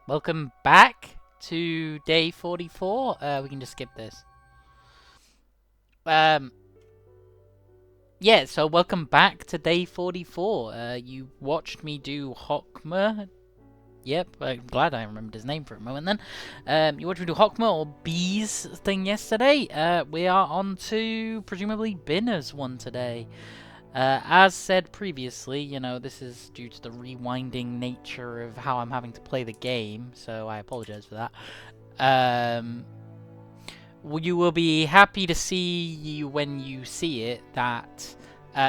Welcome back to day 44. We can just skip this. Um, yeah, so welcome back to day 44. You watched me do Hockmer. Yep, I'm glad I remembered his name for a moment then. You watched me do Hockmer or Bees thing yesterday. We are on to presumably Binner's one today. As said previously, this is due to the rewinding nature of how I'm having to play the game, so I apologize for that. You will be happy to see when you see it that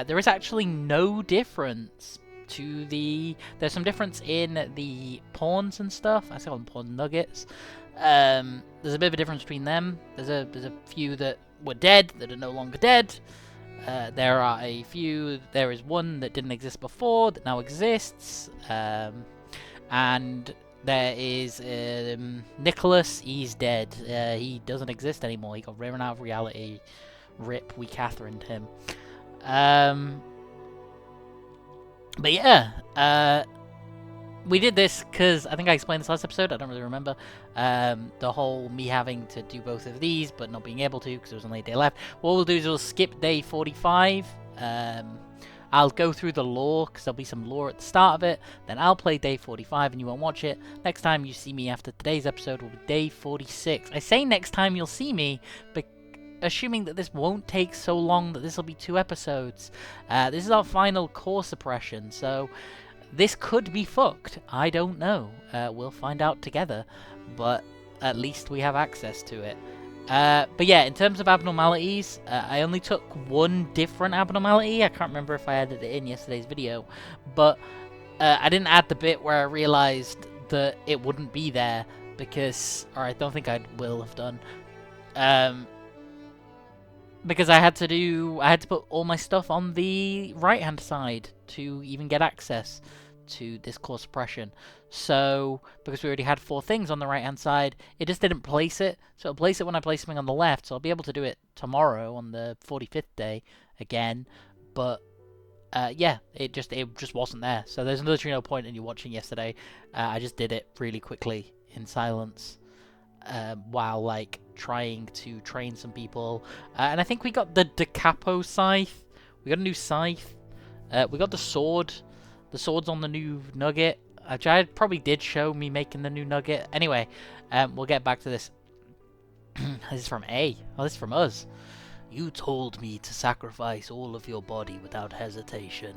there is actually no difference to the... There's some difference in the pawns and stuff. I call them pawn nuggets. There's a bit of a difference between them. There's a few that were dead that are no longer dead. There are a few. There is one that didn't exist before that now exists. And there is Nicholas. He's dead. He doesn't exist anymore. He got driven out of reality. Rip, we Catherined him. But yeah, we did this because I think I explained this last episode. I don't really remember. The whole me having to do both of these but not being able to because there was only a day left. What we'll do is we'll skip day 45. I'll go through the lore because there'll be some lore at the start of it. Then I'll play day 45 and you won't watch it. Next time you see me after today's episode will be day 46. I say next time you'll see me, but assuming that this won't take so long that this will be 2 episodes. This is our final core suppression, so this could be fucked. I don't know. We'll find out together, but at least we have access to it. But yeah, in terms of abnormalities, I only took one different abnormality. I can't remember if I added it in yesterday's video, but I didn't add the bit where I realized that it wouldn't be there because, or I don't think I will have done, because I had to put all my stuff on the right-hand side to even get access to this core suppression. So, because we already had 4 things on the right-hand side, it just didn't place it. So it'll place it when I place something on the left. So I'll be able to do it tomorrow on the 45th day again. But yeah, it just wasn't there. So there's literally no point in you watching yesterday. I just did it really quickly in silence while like trying to train some people. And I think we got the Da Capo scythe. We got a new scythe. We got the sword. The sword's on the new nugget, which I probably did show me making the new nugget. Anyway, we'll get back to this. This is from A. Oh, this is from us. You told me to sacrifice all of your body without hesitation.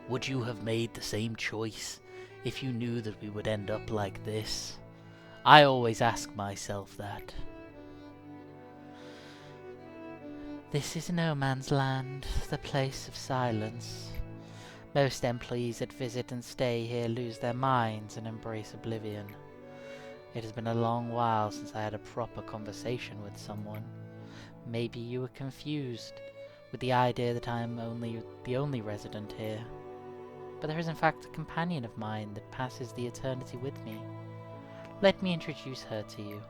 Would you have made the same choice if you knew that we would end up like this? I always ask myself that. This is no man's land, the place of silence. Most employees that visit and stay here lose their minds and embrace oblivion. It has been a long while since I had a proper conversation with someone. Maybe you were confused with the idea that I am the only resident here. But there is in fact a companion of mine that passes the eternity with me. Let me introduce her to you.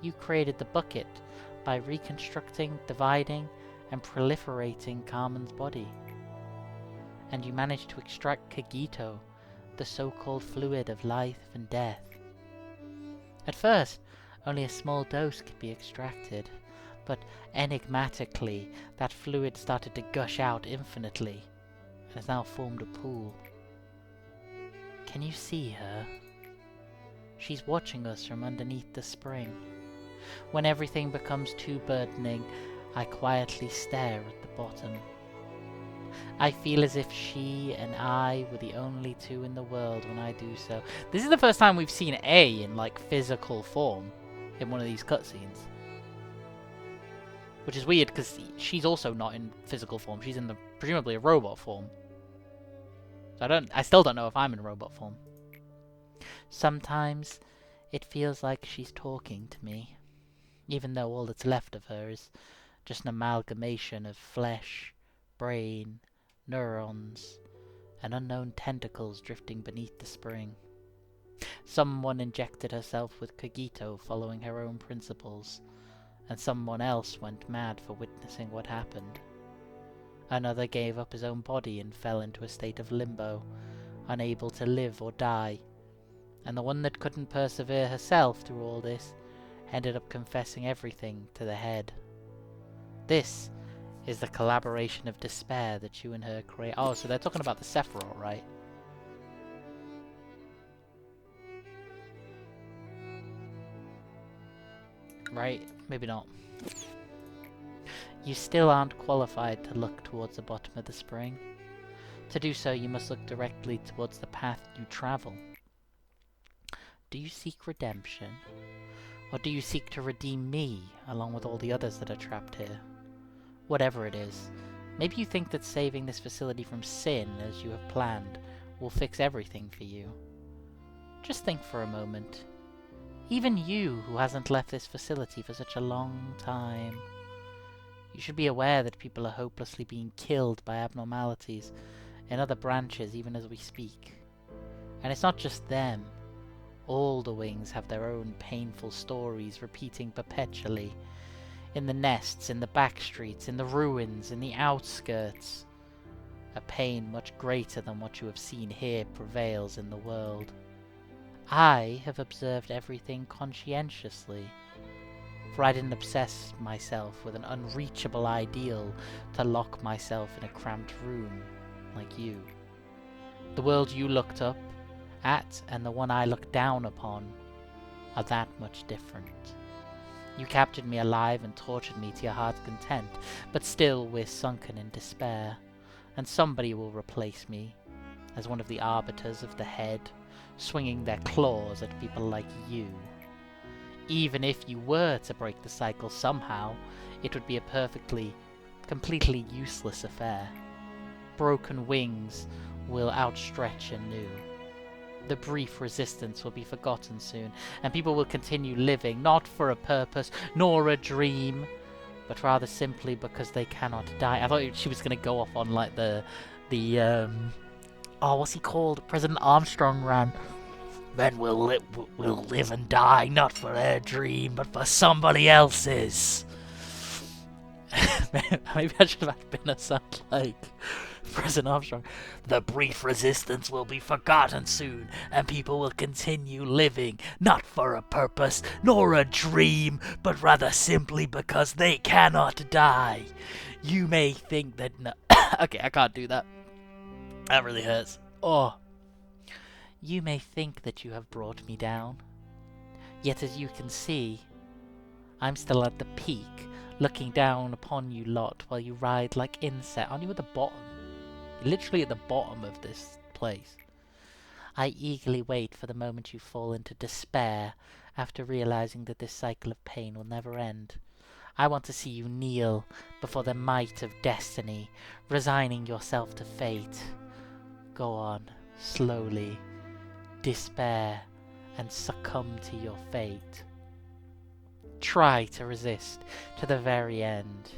You created the bucket by reconstructing, dividing, and proliferating Carmen's body. And you managed to extract Cogito, the so-called fluid of life and death. At first, only a small dose could be extracted, but enigmatically, that fluid started to gush out infinitely, and has now formed a pool. Can you see her? She's watching us from underneath the spring. When everything becomes too burdening, I quietly stare at the bottom. I feel as if she and I were the only 2 in the world when I do so. This is the first time we've seen A in, like, physical form in one of these cutscenes. Which is weird, because she's also not in physical form. She's in presumably a robot form. So I still don't know if I'm in robot form. Sometimes it feels like she's talking to me, even though all that's left of her is just an amalgamation of flesh, brain, neurons, and unknown tentacles drifting beneath the spring. Someone injected herself with Cogito following her own principles, and someone else went mad for witnessing what happened. Another gave up his own body and fell into a state of limbo, unable to live or die, And the one that couldn't persevere herself through all this ended up confessing everything to the head. This is the collaboration of despair that you and her create. Oh, so they're talking about the Sephiroth, right? Right? Maybe not. You still aren't qualified to look towards the bottom of the spring. To do so, you must look directly towards the path you travel. Do you seek redemption? Or do you seek to redeem me, along with all the others that are trapped here? Whatever it is, maybe you think that saving this facility from sin, as you have planned, will fix everything for you. Just think for a moment. Even you, who hasn't left this facility for such a long time. You should be aware that people are hopelessly being killed by abnormalities in other branches even as we speak. And it's not just them. All the wings have their own painful stories repeating perpetually. In the nests, in the back streets, in the ruins, in the outskirts. A pain much greater than what you have seen here prevails in the world. I have observed everything conscientiously, for I didn't obsess myself with an unreachable ideal to lock myself in a cramped room like you. The world you looked up at and the one I look down upon are that much different. You captured me alive and tortured me to your heart's content, but still we're sunken in despair, and somebody will replace me as one of the arbiters of the head, swinging their claws at people like you. Even if you were to break the cycle somehow, it would be a completely useless affair. Broken wings will outstretch anew. The brief resistance will be forgotten soon, and people will continue living, not for a purpose, nor a dream, but rather simply because they cannot die. I thought she was going to go off on like what's he called? President Armstrong ran. Men will live and die, not for their dream, but for somebody else's. Maybe I should have been a sound like President Armstrong. The brief resistance will be forgotten soon, and people will continue living, not for a purpose, nor a dream, but rather simply because they cannot die. You may think that no... Okay, I can't do that. That really hurts. Oh. You may think that you have brought me down. Yet as you can see, I'm still at the peak, looking down upon you lot while you ride like insect. Aren't you at the bottom? Literally at the bottom of this place. I eagerly wait for the moment you fall into despair after realizing that this cycle of pain will never end. I want to see you kneel before the might of destiny, resigning yourself to fate. Go on, slowly. Despair and succumb to your fate. Try to resist to the very end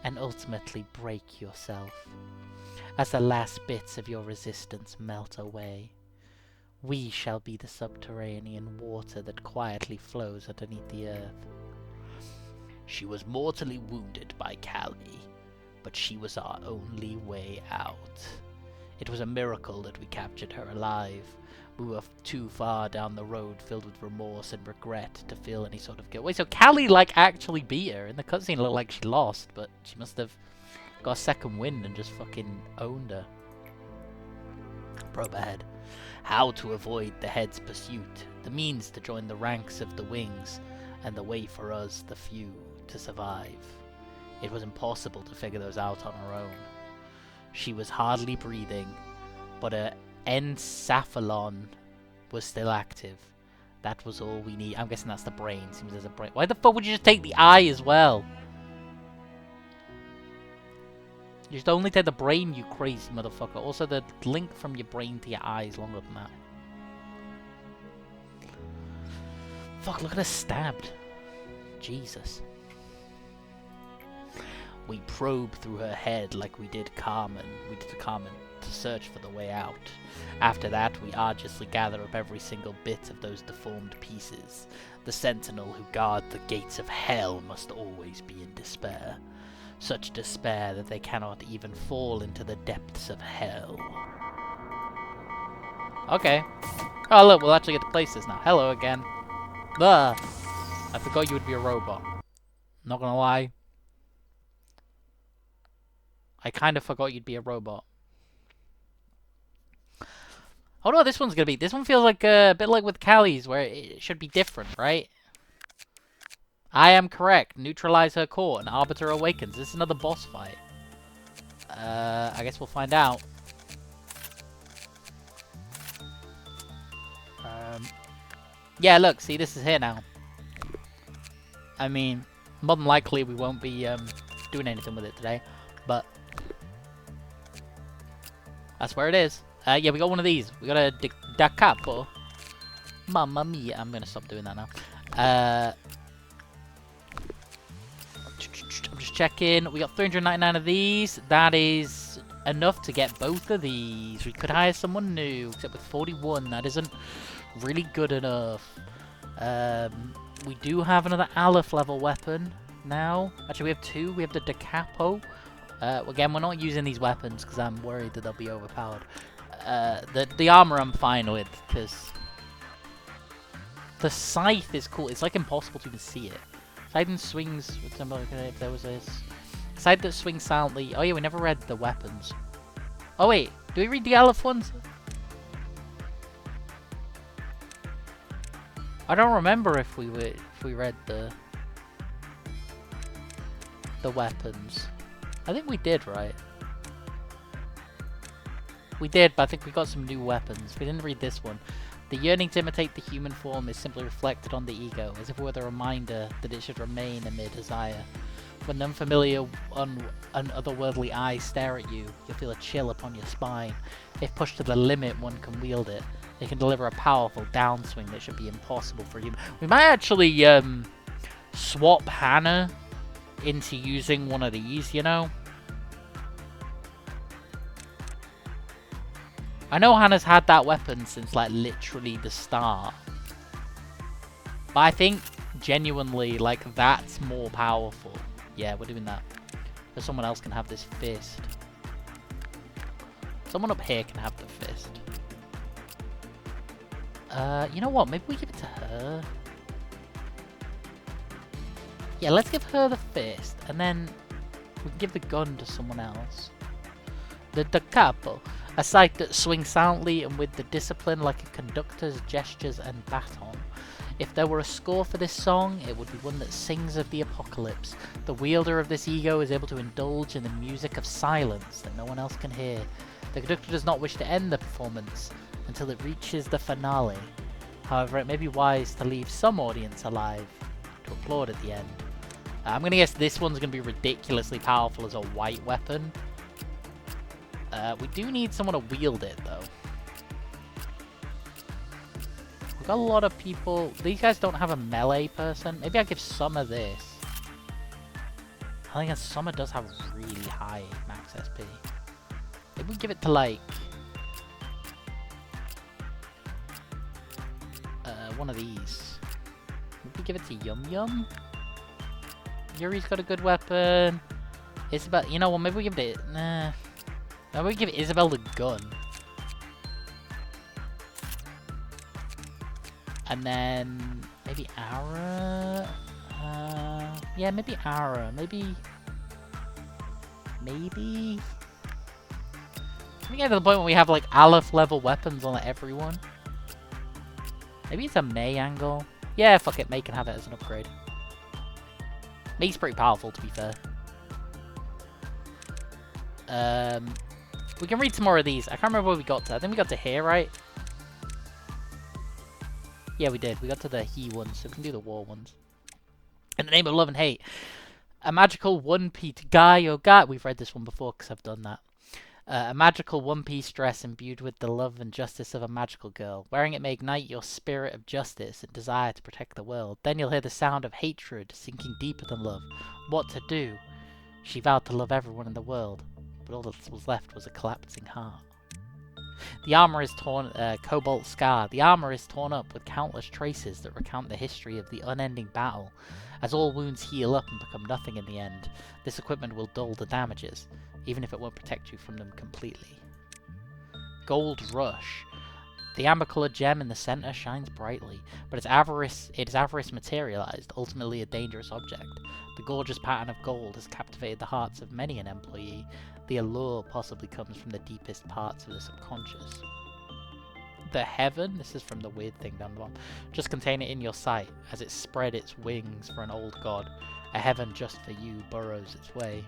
and ultimately break yourself. As the last bits of your resistance melt away, we shall be the subterranean water that quietly flows underneath the earth. She was mortally wounded by Callie, but she was our only way out. It was a miracle that we captured her alive. We were too far down the road filled with remorse and regret to feel any sort of guilt. Wait, so Callie, actually beat her? In the cutscene it looked like she lost, but she must have got a second wind and just fucking owned her. Probe ahead. How to avoid the head's pursuit, the means to join the ranks of the wings, and the way for us, the few, to survive. It was impossible to figure those out on our own. She was hardly breathing, but her encephalon was still active. That was all we need. I'm guessing that's the brain. Seems there's a brain. Why the fuck would you just take the eye as well? You just only take the brain, you crazy motherfucker. Also, the link from your brain to your eye is longer than that. Fuck, look at her stabbed. Jesus. We probe through her head like we did Carmen. To search for the way out. After that, we arduously gather up every single bit of those deformed pieces. The sentinel who guard the gates of hell must always be in despair. Such despair that they cannot even fall into the depths of hell. Okay. Oh, look, we'll actually get to place this now. Hello again. Ugh. I forgot you would be a robot. Not gonna lie. I kind of forgot you'd be a robot. Oh no, this one's gonna be... This one feels like a bit like with Callie's, where it should be different, right? I am correct. Neutralize her core and Arbiter awakens. This is another boss fight. I guess we'll find out. Yeah, look, see, this is here now. I mean, more than likely we won't be doing anything with it today, but that's where it is. Yeah, we got one of these. We got a da capo. Mamma mia. I'm gonna stop doing that now. I'm just checking. We got 399 of these. That is enough to get both of these. We could hire someone new, except with 41, that isn't really good enough. We do have another Aleph level weapon now. Actually, we have two. We have the Da Capo. Again, we're not using these weapons because I'm worried that they'll be overpowered. The armor I'm fine with, because the scythe is cool. It's like impossible to even see it. Scythe and swings. If there was a scythe that swings silently. Oh yeah, we never read the weapons. Oh wait, do we read the Aleph ones? I don't remember if we read the weapons. I think we did, right? We did, but I think we got some new weapons. We didn't read this one. The yearning to imitate the human form is simply reflected on the ego, as if it were a reminder that it should remain a mere desire. When an unfamiliar, otherworldly eyes stare at you, you'll feel a chill upon your spine. If pushed to the limit, one can wield it. It can deliver a powerful downswing that should be impossible for you. We might actually swap Hannah into using one of these, you know? I know Hannah's had that weapon since, like, literally the start. But I think, genuinely, like, that's more powerful. Yeah, we're doing that. So someone else can have this fist. Someone up here can have the fist. You know what? Maybe we give it to her. Yeah, let's give her the fist. And then we can give the gun to someone else. The Da Capo. A sight that swings silently and with the discipline like a conductor's gestures and baton. If there were a score for this song, it would be one that sings of the apocalypse. The wielder of this ego is able to indulge in the music of silence that no one else can hear. The conductor does not wish to end the performance until it reaches the finale. However, it may be wise to leave some audience alive to applaud at the end. I'm going to guess this one's going to be ridiculously powerful as a white weapon. We do need someone to wield it, though. We've got a lot of people. These guys don't have a melee person. Maybe I'll give Summer this. I think Summer does have really high max SP. Maybe we give it to, like, one of these. Maybe we give it to Yum Yum. Yuri's got a good weapon. Isabel, you know what? Maybe we give it. Nah. Maybe we give Isabel the gun. And then maybe Ara. Yeah, maybe Ara. Maybe. We get to the point where we have like Aleph level weapons on everyone. Maybe it's a May angle. Yeah, fuck it. May can have it as an upgrade. May's pretty powerful, to be fair. We can read some more of these. I can't remember where we got to. I think we got to here, right? Yeah, we did. We got to the he ones, so we can do the war ones. In the name of love and hate. A magical one-piece guy or guy. We've read this one before because I've done that. A magical one-piece dress imbued with the love and justice of a magical girl. Wearing it may ignite your spirit of justice and desire to protect the world. Then you'll hear the sound of hatred sinking deeper than love. What to do? She vowed to love everyone in the world, but all that was left was a collapsing heart. The armor is torn, Cobalt Scar. The armor is torn up with countless traces that recount the history of the unending battle. As all wounds heal up and become nothing in the end, this equipment will dull the damages, even if it won't protect you from them completely. Gold Rush. The amber-colored gem in the center shines brightly, but its avarice materialized, ultimately a dangerous object. The gorgeous pattern of gold has captivated the hearts of many an employee. The allure possibly comes from the deepest parts of the subconscious. The heaven, this is from the weird thing down the bottom, just contain it in your sight, as it spread its wings for an old god. A heaven just for you burrows its way.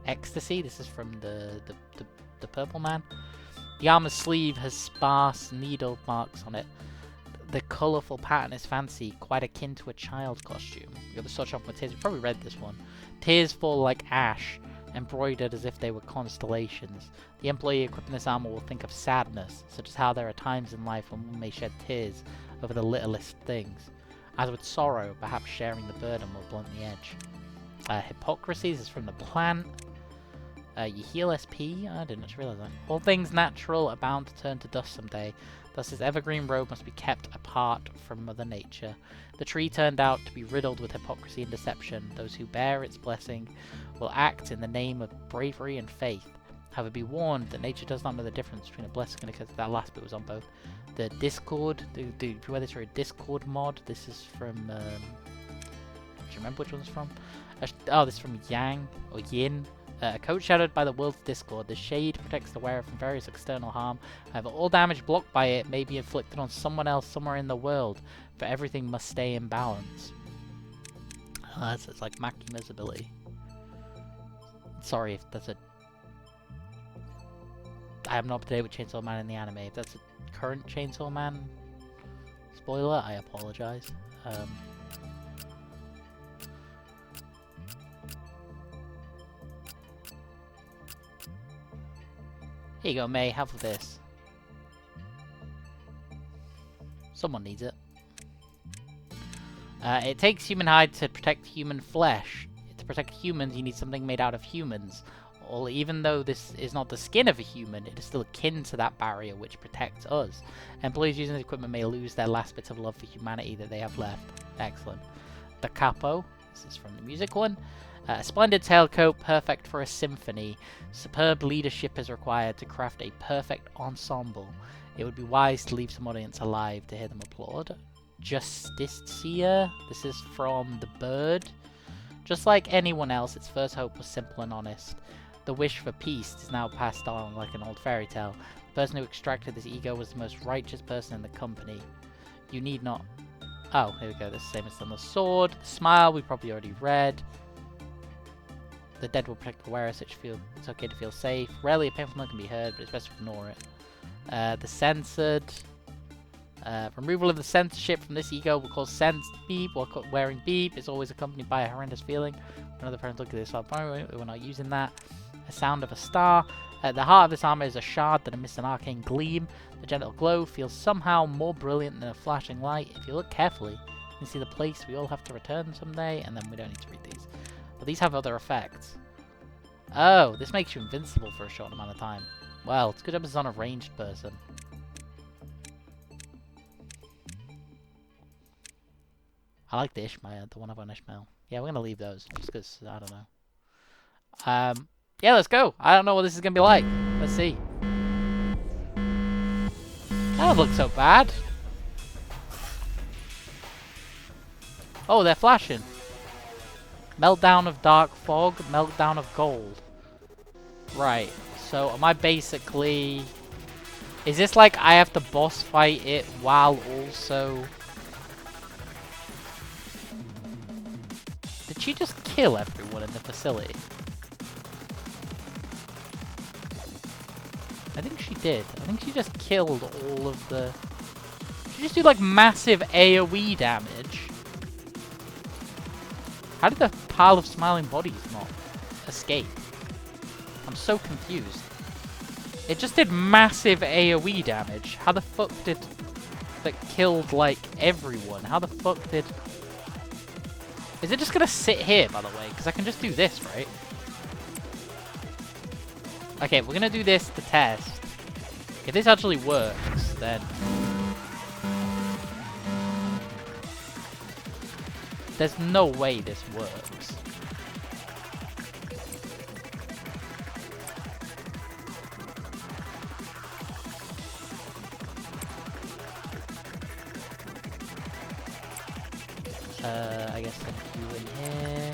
Ecstasy, this is from the purple man. The armor's sleeve has sparse needle marks on it. The colourful pattern is fancy, quite akin to a child's costume. You got the sword shop with tears. You've probably read this one. Tears fall like ash, embroidered as if they were constellations. The employee equipping this armor will think of sadness, such as how there are times in life when one may shed tears over the littlest things. As with sorrow, perhaps sharing the burden will blunt the edge. Hypocrisy, this is from the plant. You heal SP? I didn't realise that. All things natural are bound to turn to dust someday. Thus this evergreen robe must be kept apart from Mother Nature. The tree turned out to be riddled with hypocrisy and deception. Those who bear its blessing will act in the name of bravery and faith. However, be warned that nature does not know the difference between a blessing and a curse. That last bit was on both. The Discord, if you wear this for a Discord mod, this is from, do you remember which one's from? Oh, this is from Yang, or Yin. A coat shadowed by the world's discord, the shade protects the wearer from various external harm. However, all damage blocked by it may be inflicted on someone else somewhere in the world, for everything must stay in balance. It's like Makima's ability. Sorry if that's a... I am not up to date with Chainsaw Man in the anime. If that's a current Chainsaw Man spoiler, I apologize. Here you go, May, have this. Someone needs it. It takes human hide to protect human flesh. To protect humans, you need something made out of humans. Or even though this is not the skin of a human, it is still akin to that barrier which protects us. Employees using this equipment may lose their last bits of love for humanity that they have left. Excellent. The capo, this is from the music one. A splendid tailcoat, perfect for a symphony. Superb leadership is required to craft a perfect ensemble. It would be wise to leave some audience alive to hear them applaud. Justicia, this is from The Bird. Just like anyone else, its first hope was simple and honest. The wish for peace is now passed on like an old fairy tale. The person who extracted this ego was the most righteous person in the company. You need not... Oh, here we go, this is the same as on the sword. The smile, we probably already read. The dead will protect the wearer, so it's okay to feel safe. Rarely a painful note can be heard, but it's best to ignore it. The censored. Removal of the censorship from this ego will cause sense beep, or wearing beep is always accompanied by a horrendous feeling. Another parent look at this, we're not using that. A sound of a star. The heart of this armor is a shard that emits an arcane gleam. The gentle glow feels somehow more brilliant than a flashing light. If you look carefully, you can see the place we all have to return someday, and then we don't need to read these. But these have other effects. Oh, this makes you invincible for a short amount of time. Well, it's good job it's on a ranged person. I like the Ishmael, the one I've on Ishmael. Yeah, we're going to leave those, just because, I don't know. Yeah, let's go. I don't know what this is going to be like. Let's see. That doesn't look so bad. Oh, they're flashing. Meltdown of dark fog, meltdown of gold. Right, so am I basically... Is this like I have to boss fight it while also... Did she just kill everyone in the facility? I think she did. I think she just killed all of the... She just do like massive AoE damage. How did the pile of smiling bodies not escape? I'm so confused. It just did massive AoE damage. How the fuck did... That killed, like, everyone? How the fuck did... Is it just gonna sit here, by the way? Because I can just do this, right? Okay, we're gonna do this to test. If this actually works, then... There's no way this works. I guess send you in here.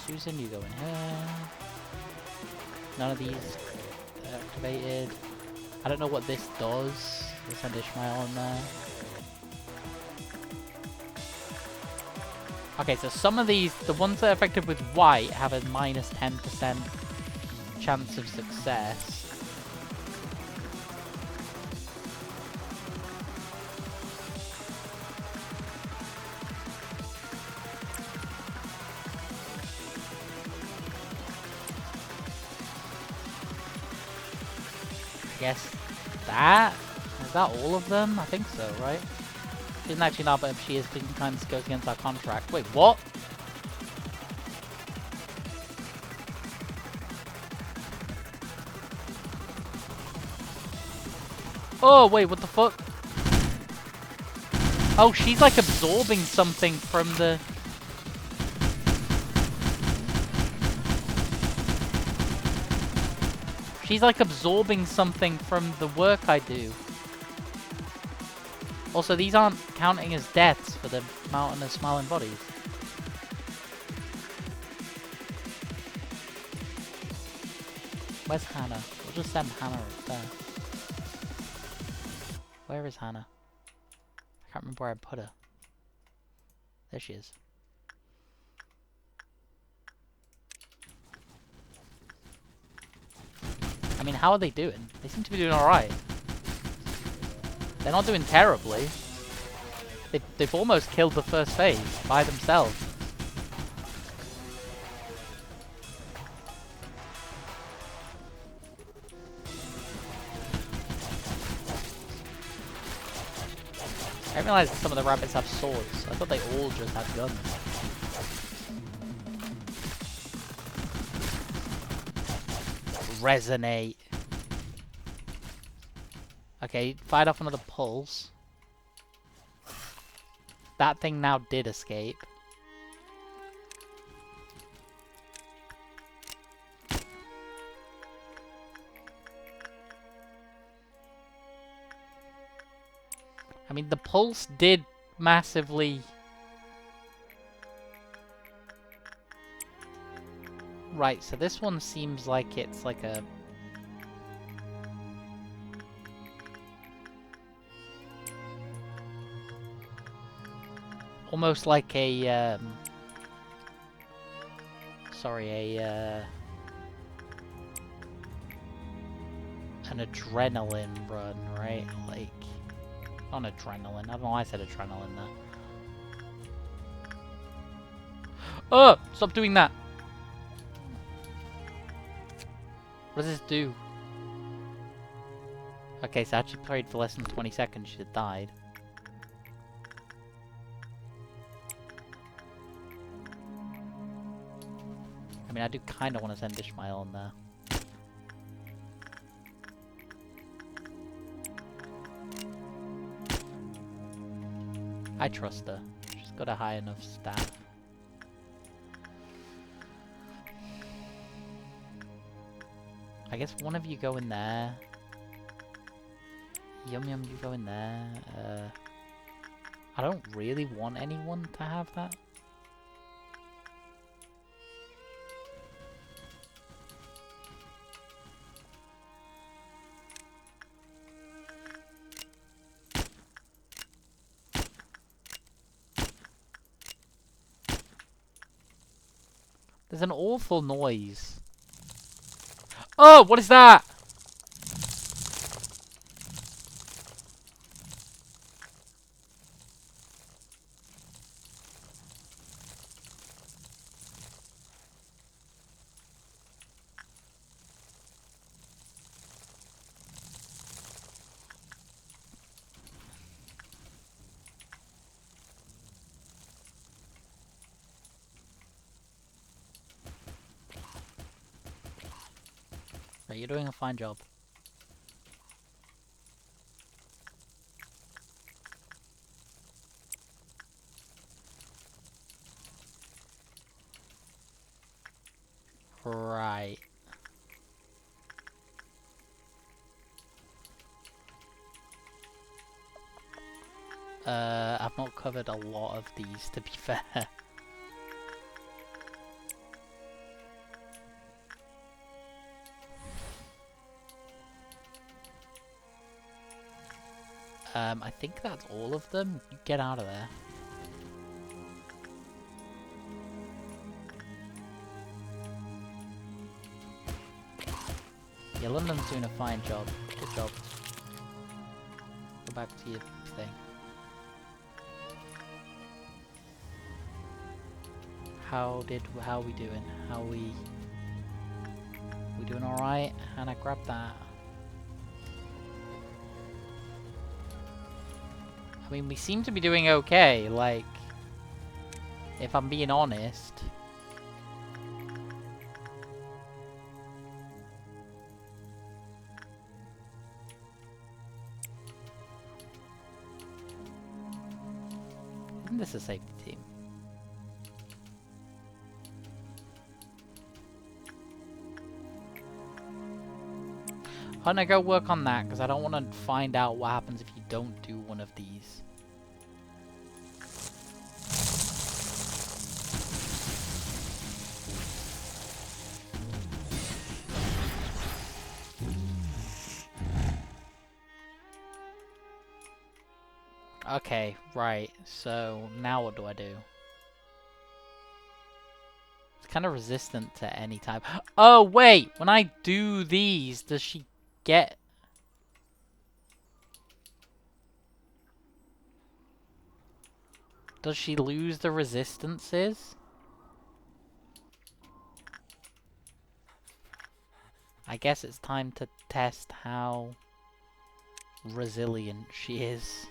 Susan, you go in here. None of these are activated. I don't know what this does. We'll send Ishmael in there. Okay, so some of these, the ones that are affected with white, have a minus 10% chance of success. I guess that? Is that all of them? I think so, right? She isn't actually not, but if she is, it kind of goes against our contract. Wait, what? Oh, wait, what the fuck? Oh, she's like absorbing something from the... She's like absorbing something from the work I do. Also, these aren't counting as deaths for the mountain of smiling bodies. Where's Hannah? We'll just send Hannah up there. Where is Hannah? I can't remember where I put her. There she is. I mean, how are they doing? They seem to be doing alright. They're not doing terribly. They've almost killed the first phase by themselves. I didn't realize that some of the rabbits have swords. I thought they all just had guns. Resonate. Okay, fired off another pulse. That thing now did escape. I mean, the pulse did massively... Right, so this one seems like it's like a... Almost like a, sorry, an adrenaline run, right? Like, not adrenaline. I don't know why I said adrenaline there. Oh! Stop doing that! What does this do? Okay, so I actually played for less than 20 seconds. She'd have died. I mean, I do kind of want to send Ishmael in there. I trust her. She's got a high enough staff. I guess one of you go in there. Yum Yum, you go in there. I don't really want anyone to have that. There's an awful noise. Oh, what is that? Right, you're doing a fine job. Right. I've not covered a lot of these, to be fair. I think that's all of them. You get out of there. Yeah, London's doing a fine job. Good job. Go back to your thing. How are we doing? We doing alright? And I grabbed that. I mean, we seem to be doing okay, like, if I'm being honest. Isn't this a safety team? I'm gonna go work on that, because I don't want to find out what happens if you don't do one of these. Okay, right, so now what do I do? It's kind of resistant to any type. Oh, wait! When I do these, does she get... Does she lose the resistances? I guess it's time to test how resilient she is.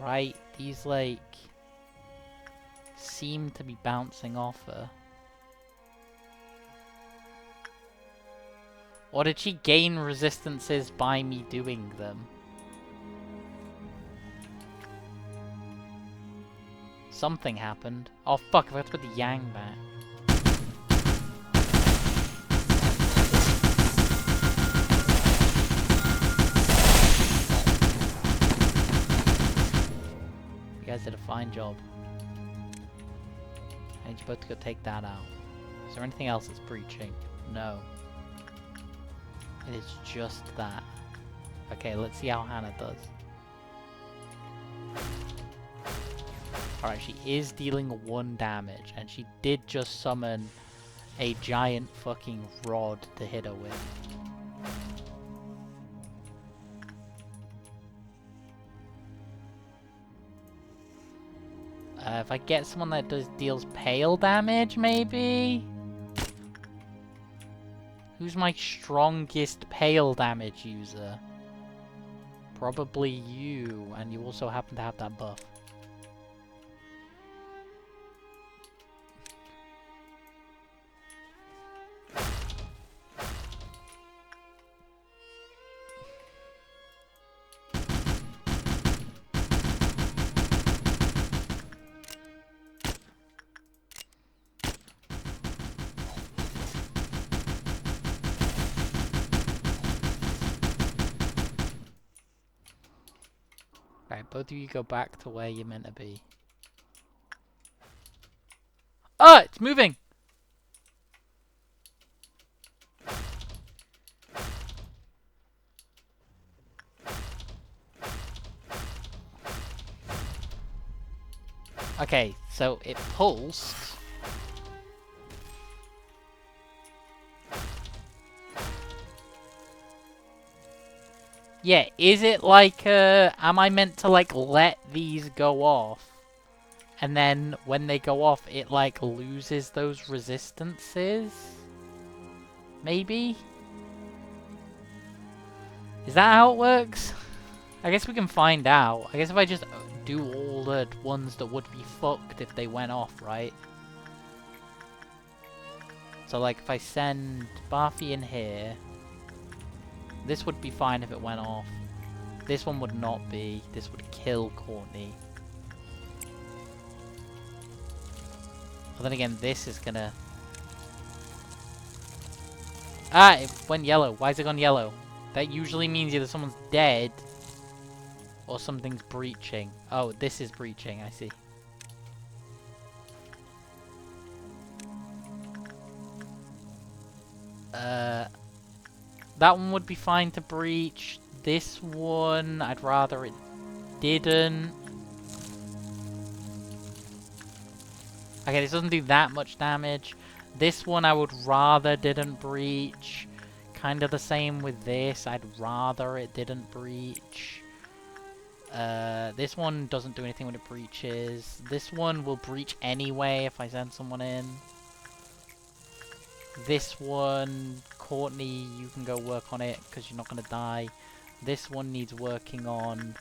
Right, these like seem to be bouncing off her. Or did she gain resistances by me doing them? Something happened. Oh fuck, I forgot to put the yang back. You guys did a fine job. I need you both to go take that out. Is there anything else that's breaching? No. It is just that. Okay, let's see how Hannah does. Alright, she is dealing 1 damage, and she did just summon a giant fucking rod to hit her with. If I get someone that deals pale damage, maybe? Who's my strongest pale damage user? Probably you, and you also happen to have that buff. Right, both of you go back to where you're meant to be. Ah! It's moving! Okay, so it pulsed. Yeah, is it like, am I meant to, like, let these go off? And then, when they go off, it, like, loses those resistances? Maybe? Is that how it works? I guess we can find out. I guess if I just do all the ones that would be fucked if they went off, right? So, like, if I send Barfi in here... This would be fine if it went off. This one would not be. This would kill Courtney. But then again, this is gonna... Ah, it went yellow. Why is it gone yellow? That usually means either someone's dead or something's breaching. Oh, this is breaching, I see. That one would be fine to breach. This one, I'd rather it didn't. Okay, this doesn't do that much damage. This one I would rather didn't breach. Kind of the same with this. I'd rather it didn't breach. This one doesn't do anything when it breaches. This one will breach anyway if I send someone in. This one, Courtney, you can go work on it because you're not going to die. This one needs working on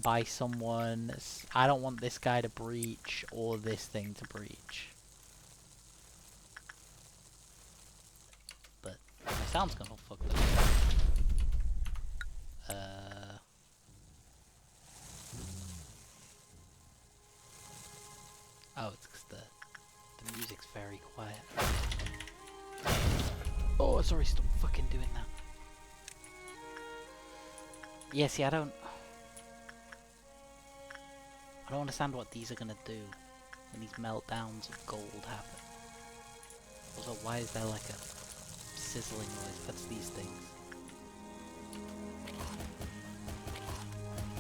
by someone. I don't want this guy to breach or this thing to breach. But my sound's gonna fuck that up. Oh, it's because the music's very quiet. Oh, sorry, stop fucking doing that. Yeah, see, I don't understand what these are gonna do when these meltdowns of gold happen. Also, why is there like a sizzling noise? That's these things.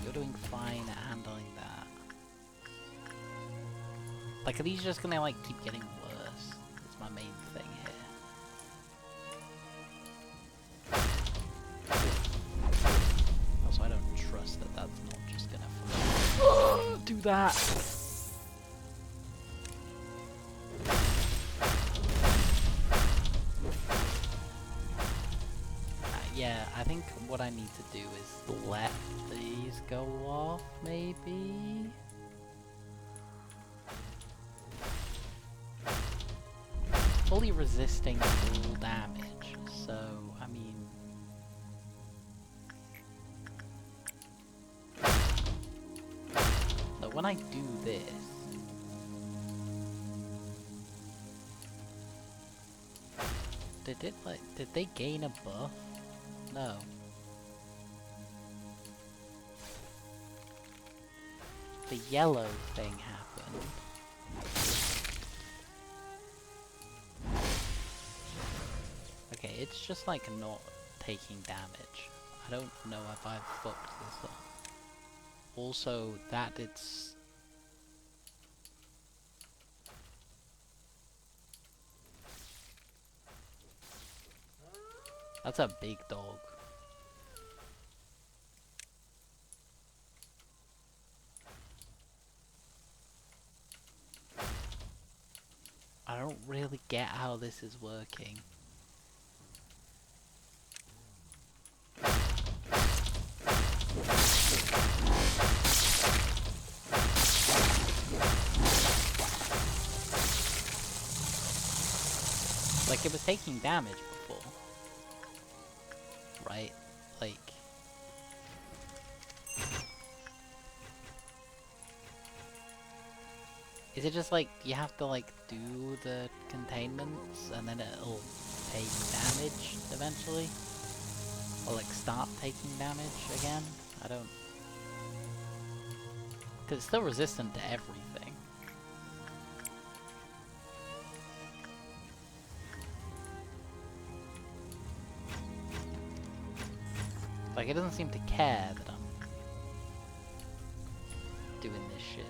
You're doing fine at handling that. Like, are these just gonna like keep getting worse? That's my main thing here. Also, I don't trust that that's not just gonna do that. Yeah, I think what I need to do is let these go off, maybe? Fully resisting full damage, so, I mean... But when I do this... Did they gain a buff? No. The yellow thing happened. Okay, it's just like not taking damage. I don't know if I've fucked this up. Also, that it's... That's a big dog. I don't really get how this is working. Like, it was taking damage before. Right? Like... Is it just like, you have to like do the containments and then it'll take damage eventually? Or like start taking damage again? I don't... Because it's still resistant to everything. Like, it doesn't seem to care that I'm doing this shit.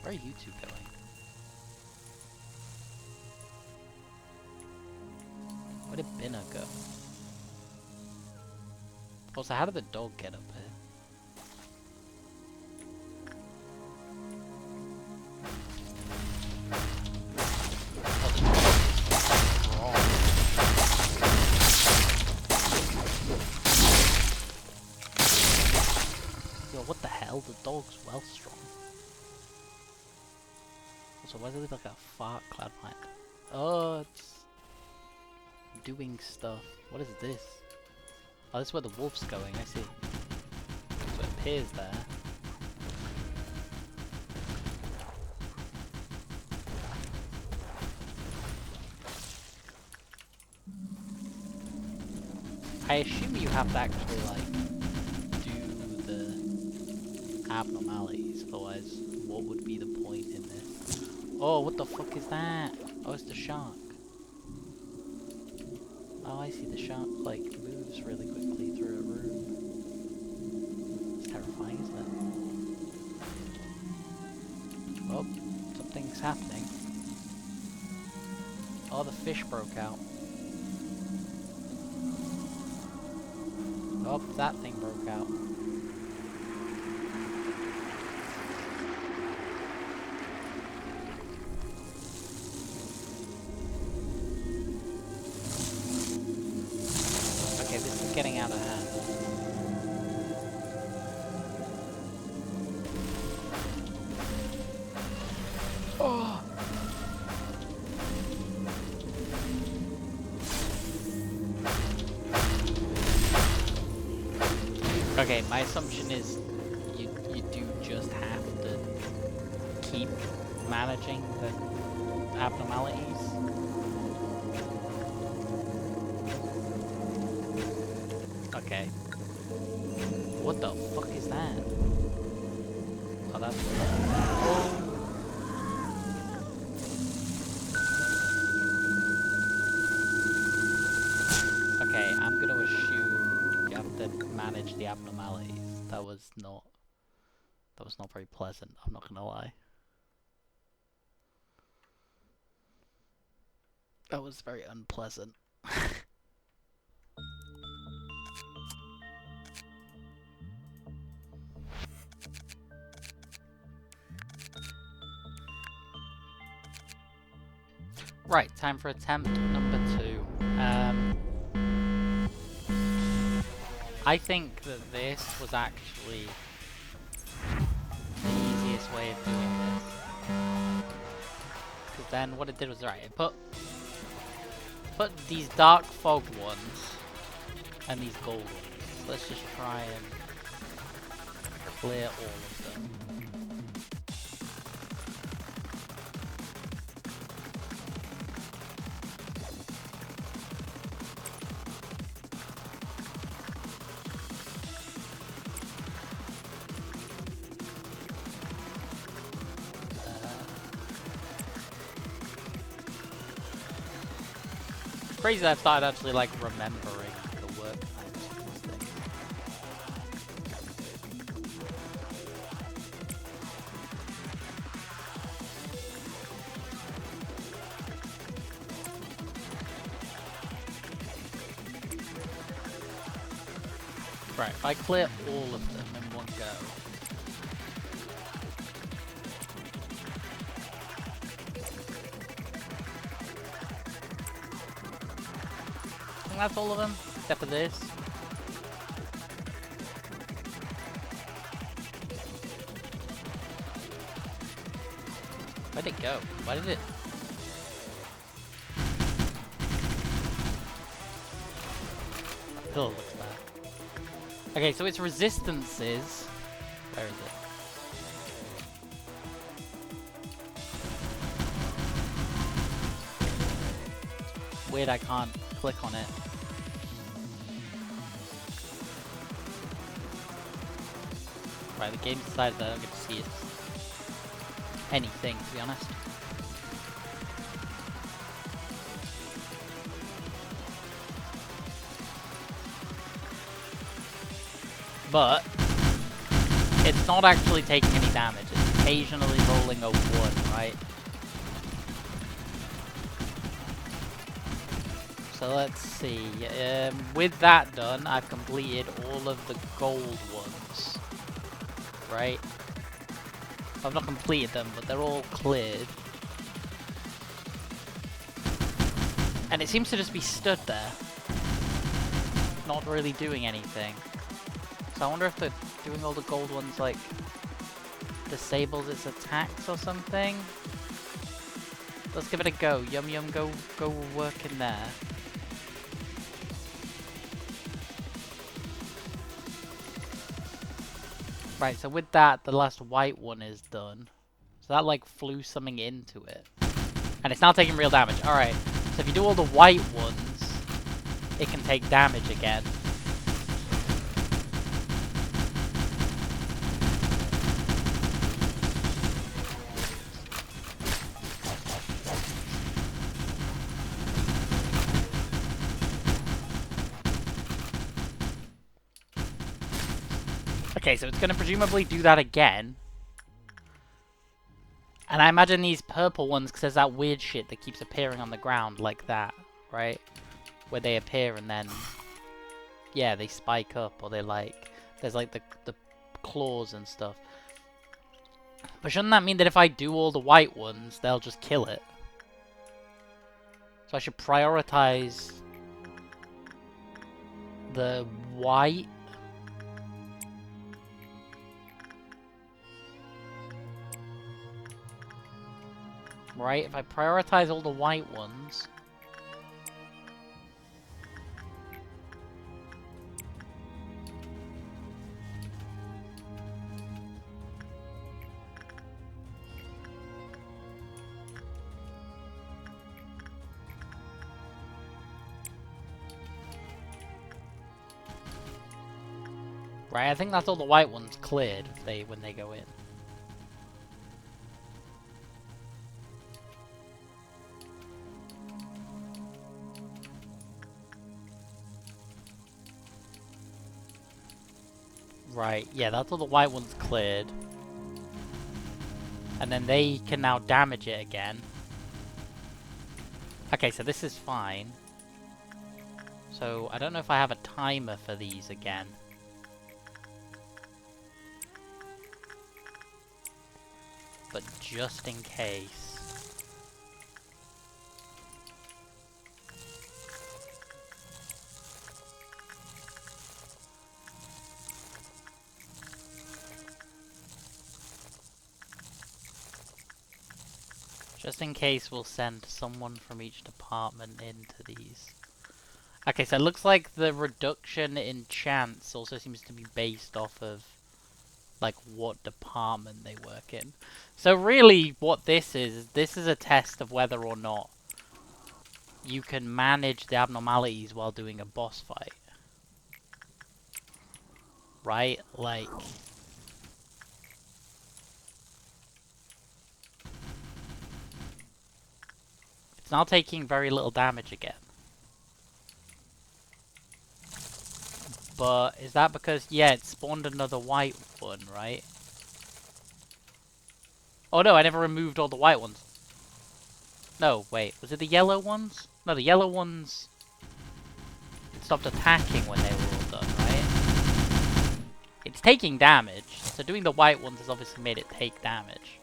Where are you two going? Where did Binna go? Also, how did the dog get up here? Yo, what the hell? The dog's well strong. Also, why does it look like a fart cloud behind? Oh, it's doing stuff. What is this? Oh, this is where the wolf's going, I see. So it appears there. I assume you have to actually, like, do the abnormalities, otherwise what would be the point in this? Oh, what the fuck is that? Oh, it's the shark. Oh, I see, the shark, like, moves really quickly through a room. It's terrifying, isn't it? Oh, something's happening. Oh, the fish broke out. Oh, that thing broke out. Okay, this is getting out of hand. Oh! Okay, my assumption is you do just have to keep managing the abnormalities. Okay. What the fuck is that? Oh, that's... Oh! Okay, I'm gonna assume you have to manage the abnormalities. That was not very pleasant, I'm not gonna lie. That was very unpleasant. Right, time for attempt number 2. I think that this was actually the easiest way of doing this. Because then what it did was, right, it put these dark fogged ones and these gold ones. Let's just try and clear all of them. Crazy that I've started actually like remembering the work times of these things. Right, if I clear all of them in one go. That's all of them, except for this. Where'd it go? Why did it... That pillow looks bad. Okay, so its resistances... Where is it? Weird, I can't click on it. Right, the game decided that I don't get to see it. Anything, to be honest. But it's not actually taking any damage. It's occasionally rolling a 1, right? So let's see. With that done, I've completed all of the gold ones. Right? I've not completed them, but they're all cleared. And it seems to just be stood there. Not really doing anything. So I wonder if the doing all the gold ones, like, disables its attacks or something? Let's give it a go. Yum Yum, go work in there. Right, so with that, the last white one is done. So that, like, flew something into it. And it's now taking real damage. Alright, so if you do all the white ones, it can take damage again. Okay, so it's going to presumably do that again. And I imagine these purple ones, because there's that weird shit that keeps appearing on the ground like that, right? Where they appear and then, yeah, they spike up, or they like, there's like the claws and stuff. But shouldn't that mean that if I do all the white ones, they'll just kill it? So I should prioritize the white. Right, if I prioritize all the white ones... Right, I think that's all the white ones cleared when they go in. Right, yeah, that's all the white ones cleared. And then they can now damage it again. Okay, so this is fine. So, I don't know if I have a timer for these again. But just in case... Just in case, we'll send someone from each department into these. Okay, so it looks like the reduction in chance also seems to be based off of, like, what department they work in. So really, what this is a test of whether or not you can manage the abnormalities while doing a boss fight. Right? Like... It's now taking very little damage again. But is that because, yeah, it spawned another white one, right? Oh no, I never removed all the white ones. No, wait, was it the yellow ones? No, the yellow ones stopped attacking when they were all done, right? It's taking damage, so doing the white ones has obviously made it take damage.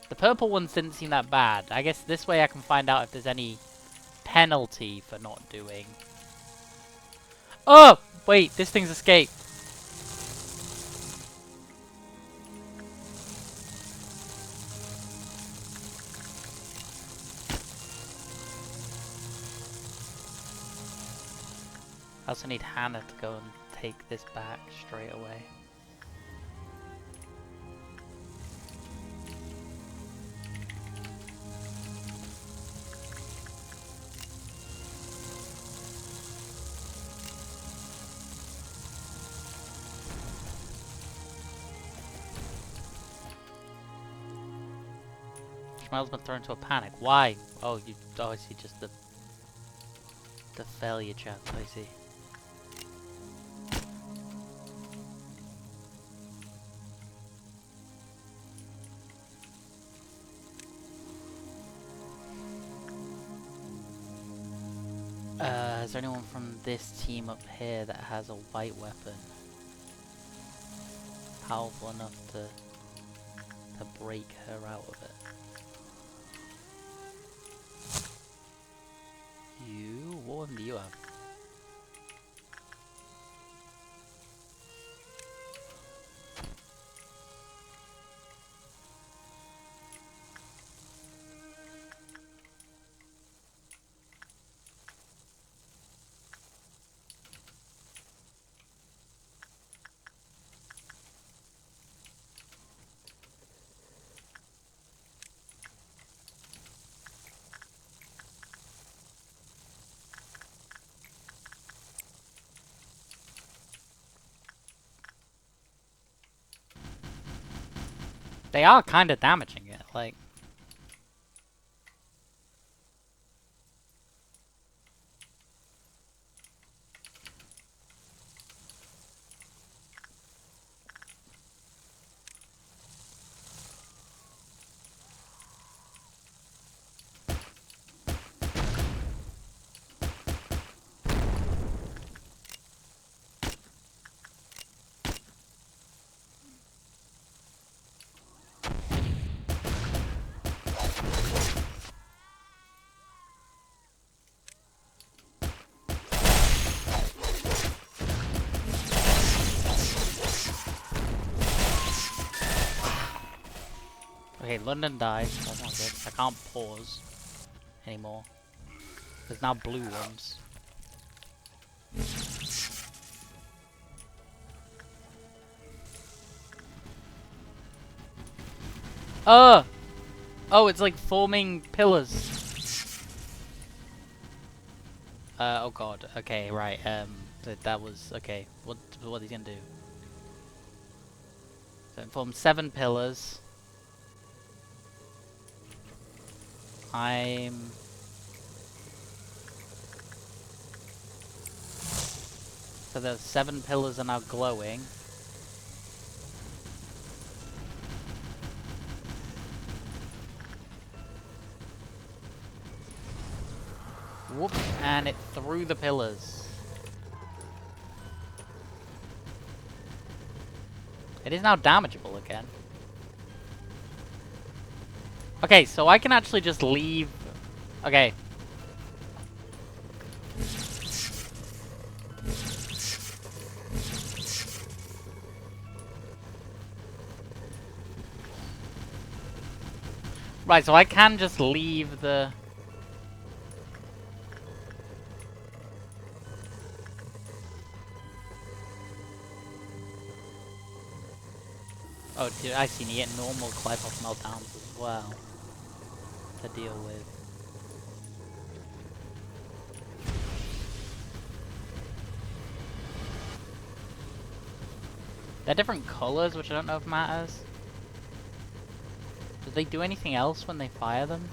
The purple ones didn't seem that bad. I guess this way I can find out if there's any penalty for not doing... Oh! Wait, this thing's escaped. I also need Hannah to go and take this back straight away. Ishmael's been thrown into a panic. Why? Oh, I see just the failure chance, I see. Is there anyone from this team up here that has a white weapon? Powerful enough to break her out of it. What weapon do you have? They are kind of damaging it, like... Okay, London died. That's not good. I can't pause anymore. There's now blue ones. Oh! Oh, it's like forming pillars. Oh god. Okay, right. That was okay. What are you gonna do? So it formed 7 pillars. So the 7 pillars are now glowing. Whoop! And it threw the pillars. It is now damageable again. Okay, so I can actually just leave... Okay. Right, so I can just leave the... Oh, dude, I see. You get normal Clive-off meltdowns as well to deal with. They're different colors, which I don't know if matters. Do they do anything else when they fire them?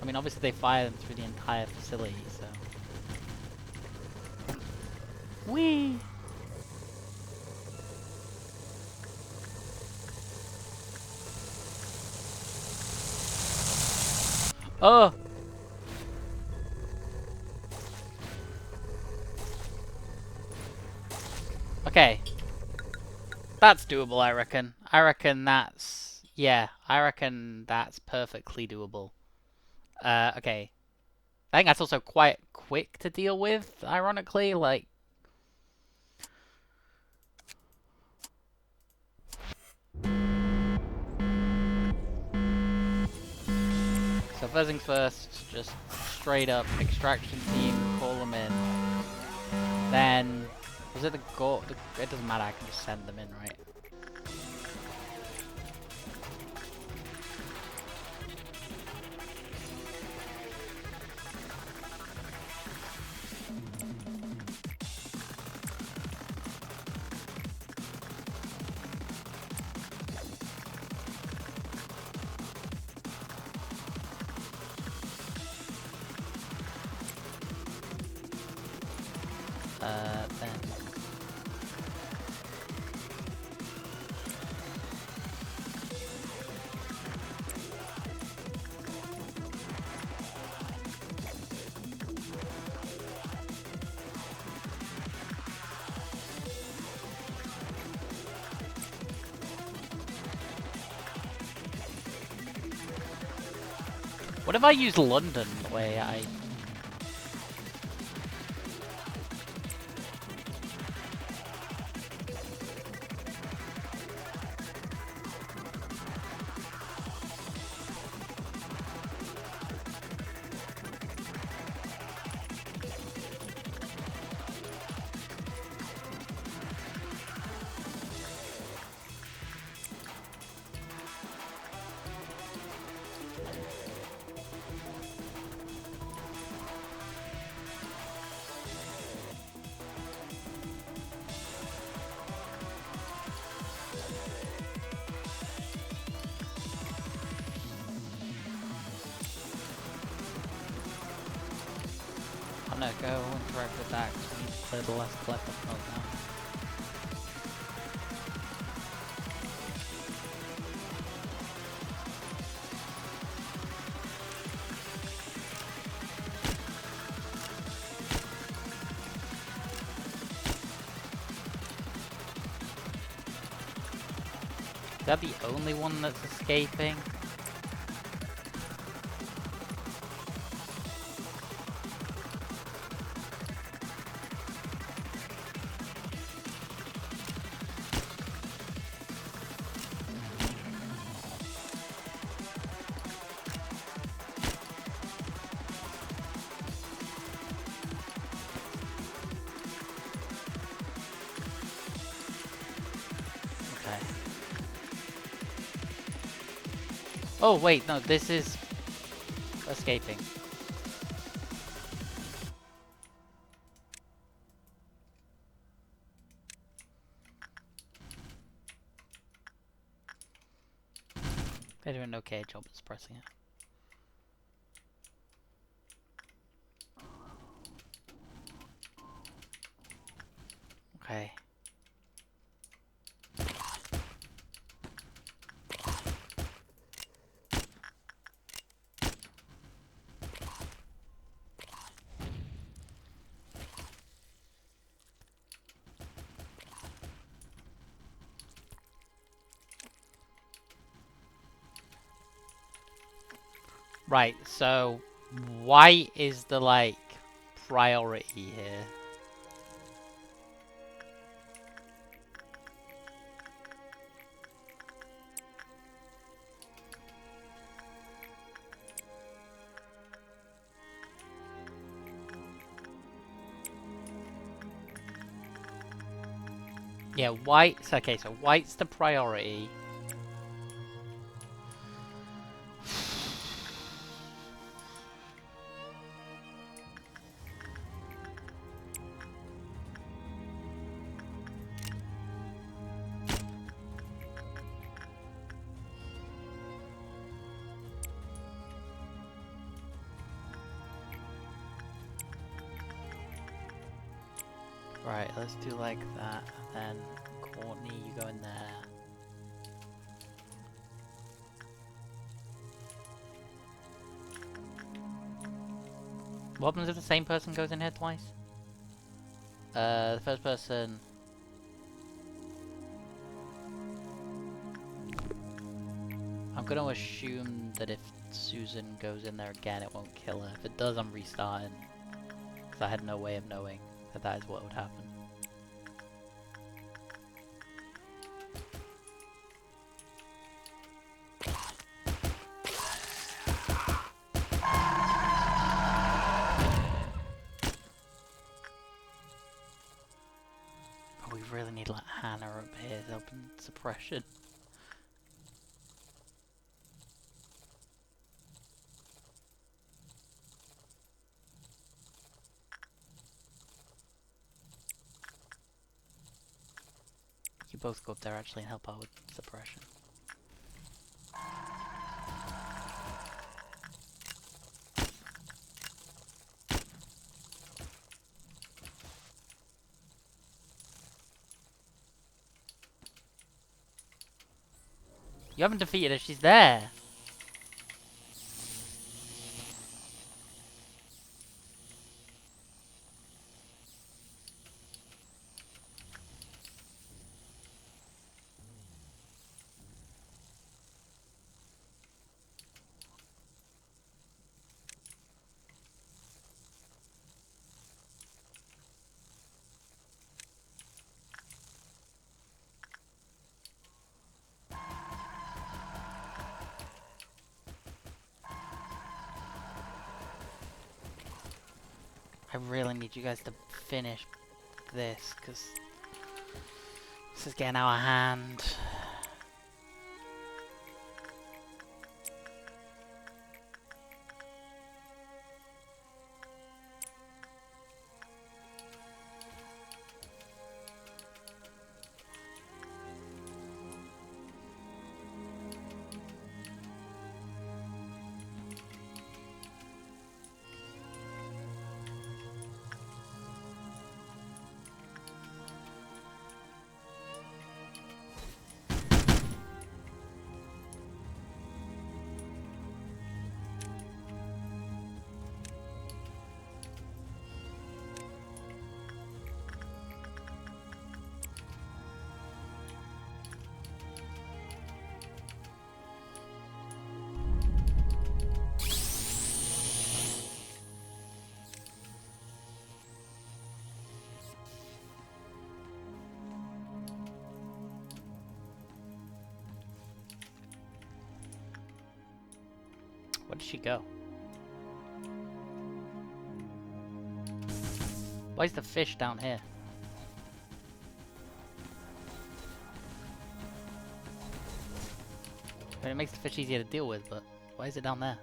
I mean, obviously they fire them through the entire facility, so... Whee! Oh! Okay. That's doable, I reckon. I reckon that's... Yeah, I reckon that's perfectly doable. Okay. I think that's also quite quick to deal with, ironically, like... So first things first, just straight up extraction team, call them in. Then, was it the goal? It doesn't matter, I can just send them in, right? Then... What if I use London the way I... gonna go interact with that because we need to clear the last collective node now. Is that the only one that's escaping? Oh wait, no, this is escaping. They're doing an okay job at suppressing it. Okay. Right, so white is the, like, priority here. Yeah, white's, okay, so white's the priority. Right, let's do like that, and then Courtney, you go in there. What happens if the same person goes in here twice? The first person... I'm gonna assume that if Susan goes in there again, it won't kill her. If it does, I'm restarting. Because I had no way of knowing that that is what would happen. But we really need like Hannah up here to help in suppression. You both go up there actually and help out with suppression. You haven't defeated her, she's there! I really need you guys to finish this, because this is getting out of hand. Where did she go? Why is the fish down here? I mean, it makes the fish easier to deal with, but why is it down there?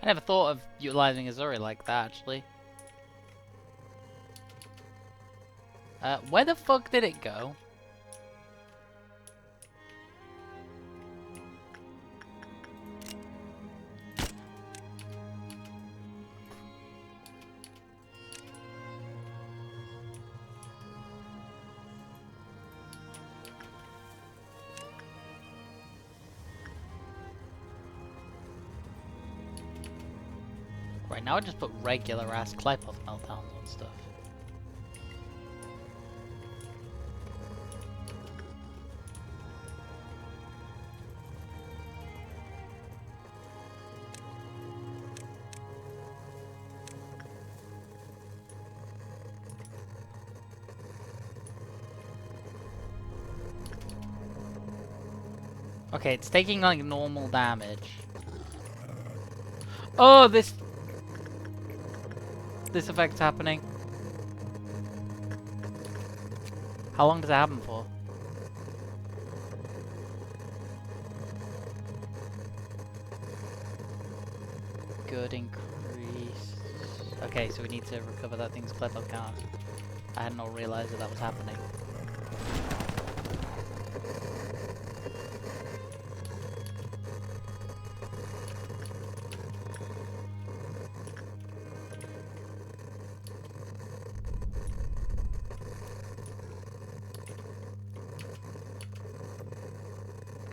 I never thought of utilizing Azuri like that, actually. Where the fuck did it go? Right, now I just put regular ass Clypoth meltdowns on stuff. Okay, it's taking like normal damage. Oh, this effect's happening. How long does it happen for? Good increase. Okay, so we need to recover that thing's Clypoth count. I had not realized that was happening.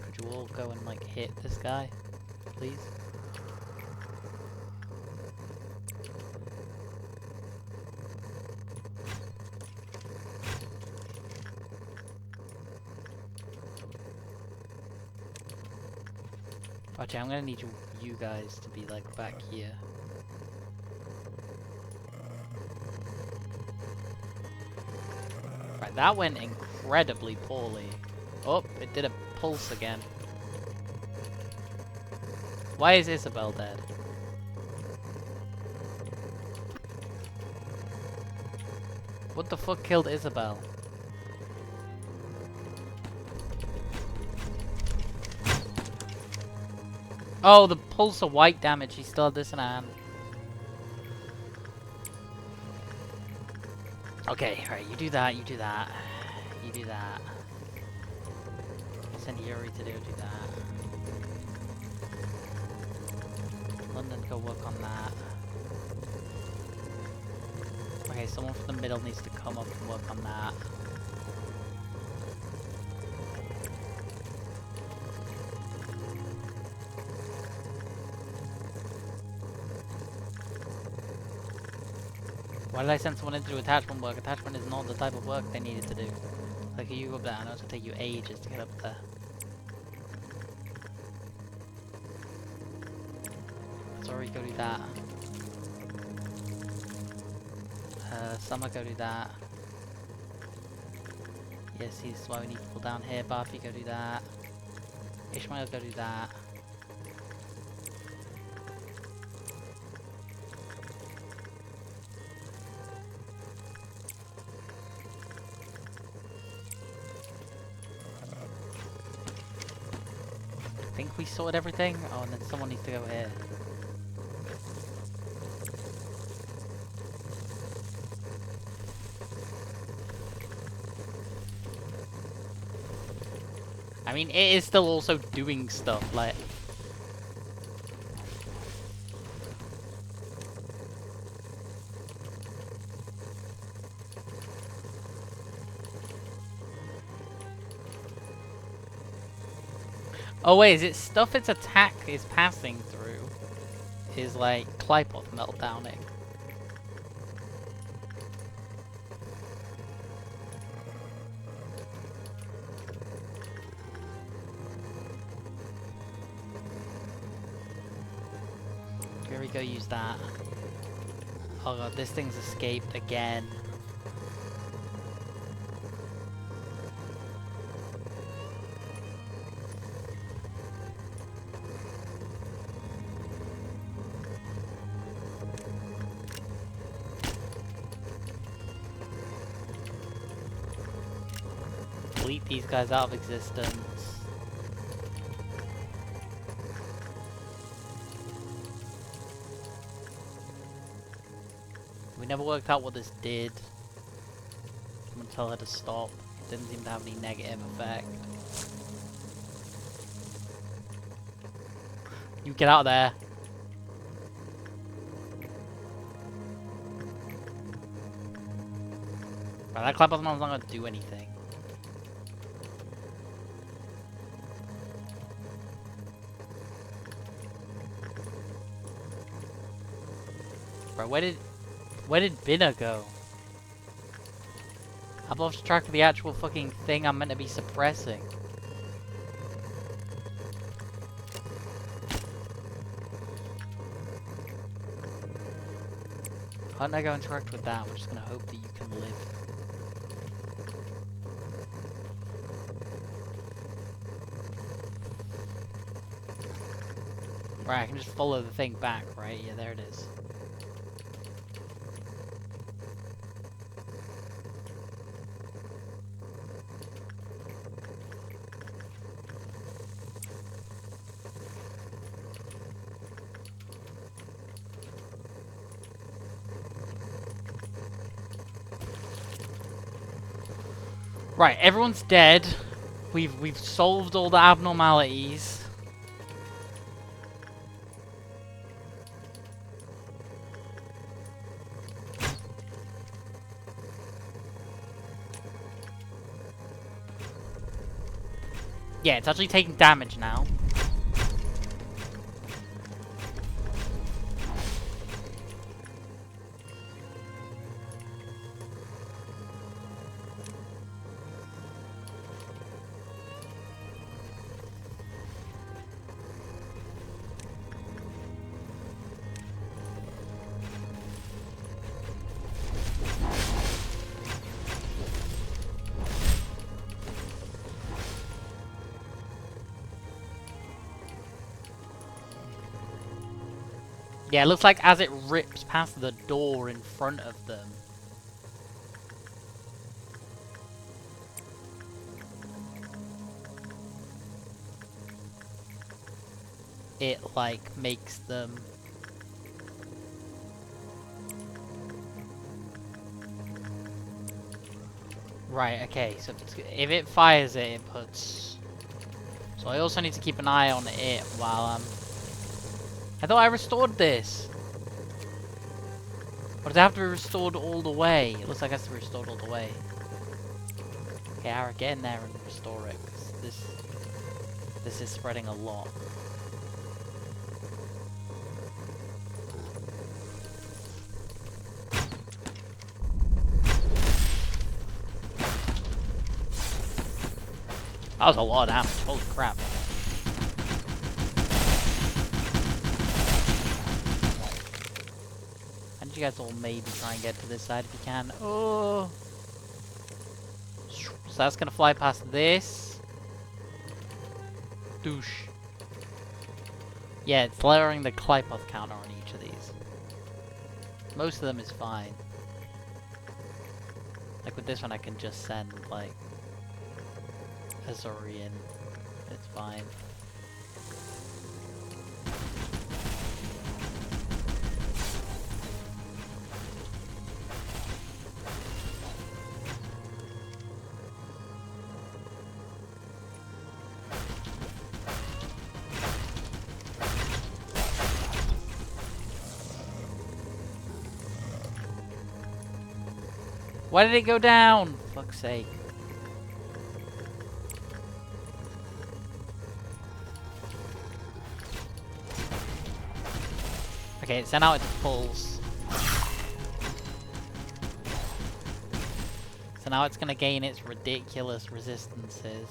Could you all go and like hit this guy, please? Actually, I'm gonna need you guys to be like back here. Right, that went incredibly poorly. Oh, it did a pulse again. Why is Isabel dead? What the fuck killed Isabel? Oh, the pulse of white damage. He still had this in hand. Okay, alright, you do that, you do that. You do that. Send Yuri to do that. London, go work on that. Okay, someone from the middle needs to come up and work on that. Why did I send someone in to do attachment work? Attachment is not the type of work they needed to do. Like, you go up there, I know it's gonna take you ages to get up there. Sorry, go do that. Summer, go do that. Yes, he's why we need people down here. Barfi, go do that. Ishmael, go do that. I think we sorted everything. Oh, and then someone needs to go here. I mean, it is still also doing stuff, like... Oh wait, is it stuff its attack is passing through? Is like Clypoth meltdowning? Here we go, use that. Oh god, this thing's escaped again. Delete these guys out of existence. We never worked out what this did. I'm gonna tell her to stop. Didn't seem to have any negative effect. You get out of there. Right, that clap button's not gonna do anything. Bro, where did Binner go? I've lost track of the actual fucking thing I'm meant to be suppressing. Can't I go interact with that? We're just gonna hope that you can live. Right, I can just follow the thing back, right? Yeah, there it is. Right, everyone's dead. We've solved all the abnormalities. Yeah, it's actually taking damage now. Yeah, it looks like as it rips past the door in front of them. It, like, makes them... Right, okay, so if it fires it, it puts... So I also need to keep an eye on it while I'm... I thought I restored this! Or does it have to be restored all the way? It looks like it has to be restored all the way. Okay, Ara, get in there and restore it, because this is spreading a lot. That was a lot of damage, holy crap. And you guys all maybe try and get to this side if you can. Oh! So that's gonna fly past this. Douche. Yeah, it's lowering the Clypoth counter on each of these. Most of them is fine. Like with this one I can just send, like, Azorian. It's fine. Why did it go down? For fuck's sake. Okay, it sent out its pulse. So now it's gonna gain its ridiculous resistances.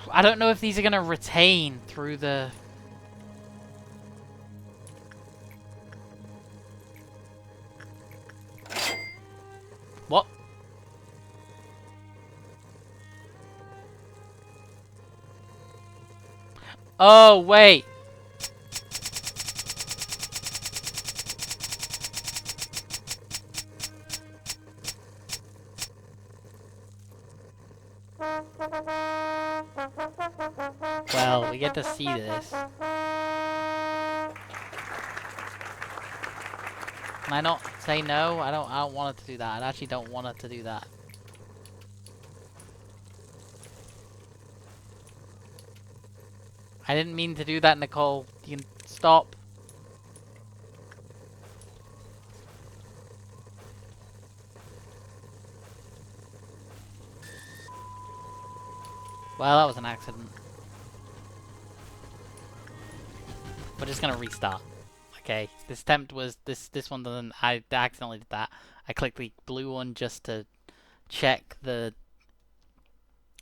I don't know if these are gonna retain through the... What? Oh, wait! Well, we get to see this. Can I not say no? I don't want it to do that. I actually don't want it to do that. I didn't mean to do that, Nicole. You can stop. Well, that was an accident. We're just gonna restart. Okay, this attempt was this one doesn't. I accidentally did that. I clicked the blue one just to check the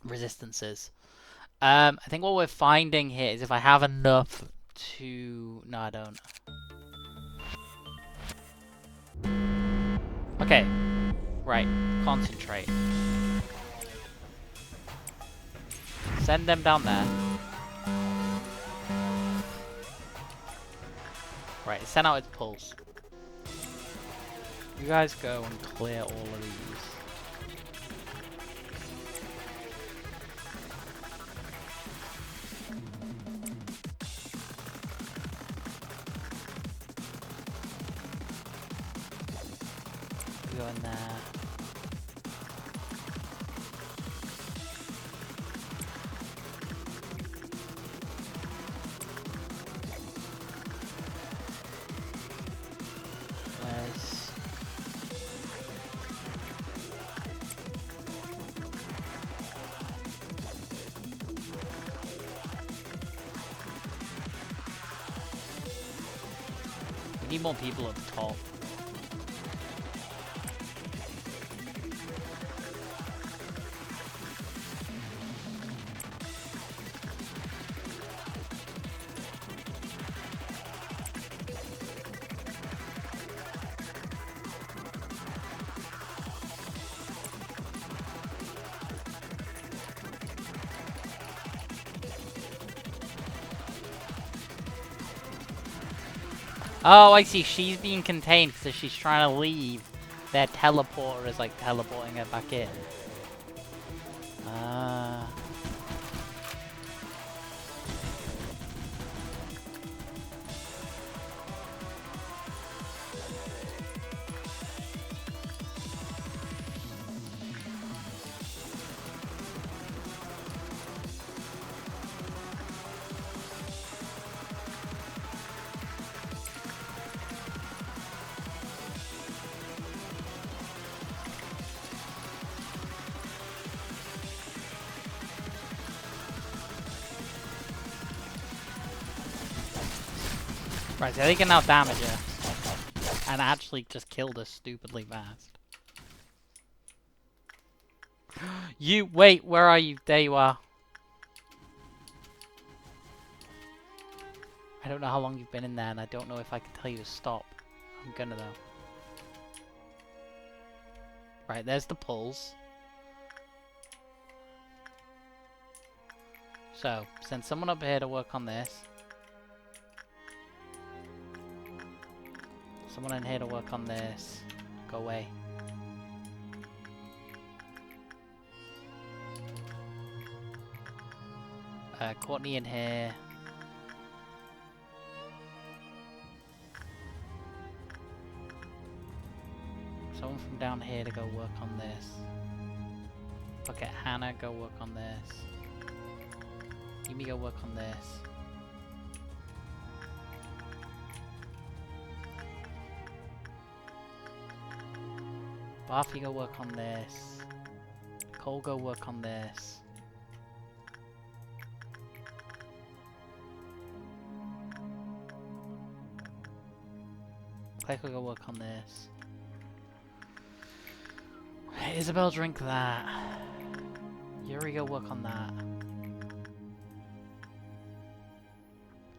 resistances. I think what we're finding here is if I have enough to... No, I don't. Okay, right. Concentrate. Send them down there. Right, send out its pulse. You guys go and clear all of these. Go in there. We need more people at the top. Oh, I see. She's being contained because she's trying to leave. Their teleporter is like teleporting her back in. Right, so they can now damage her. And actually just killed her stupidly fast. You, wait, where are you? There you are. I don't know how long you've been in there, and I don't know if I can tell you to stop. I'm gonna though. Right, there's the pulse. So, send someone up here to work on this. Someone in here to work on this. Go away. Courtney in here. Someone from down here to go work on this. Okay, Hannah, go work on this. Yumi, go work on this. Barthy, go work on this. Cole, go work on this. Clay, go work on this. Isabel, drink that. Yuri, go work on that.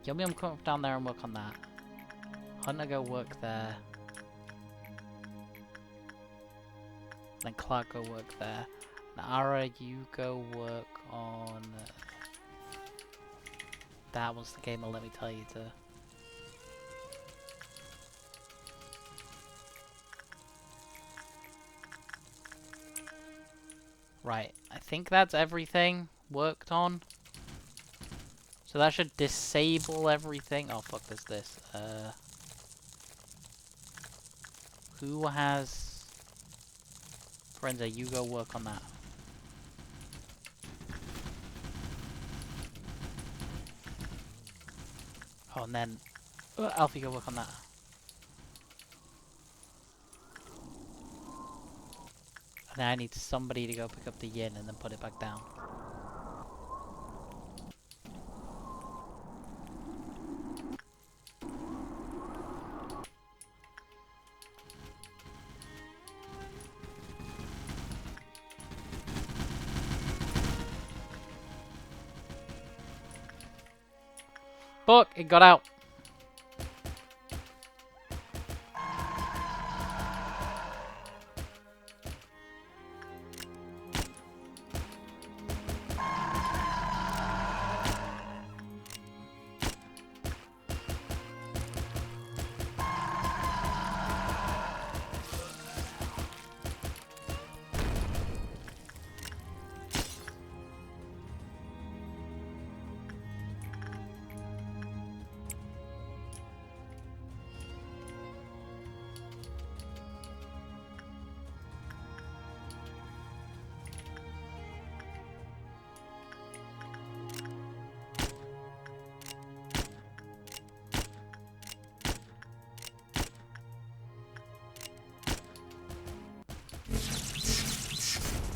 Yummy, come up down there and work on that. Hunter, go work there. Then Clark, go work there. Nara, you go work on... That was the game will let me tell you to... Right, I think that's everything worked on. So that should disable everything. Oh fuck, there's this. Who has... Forenza, you go work on that. Oh, and then... Alfie, go work on that. And then I need somebody to go pick up the yin and then put it back down. Book! It got out!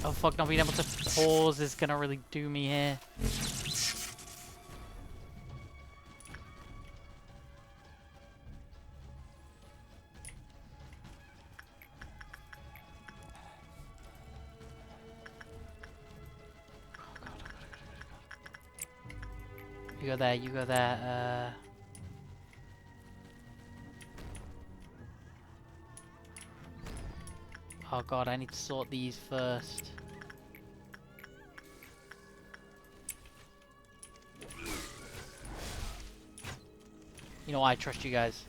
Oh fuck, not being able to pause is gonna really do me here. You go there, you go there, Oh god, I need to sort these first. You know, I trust you guys.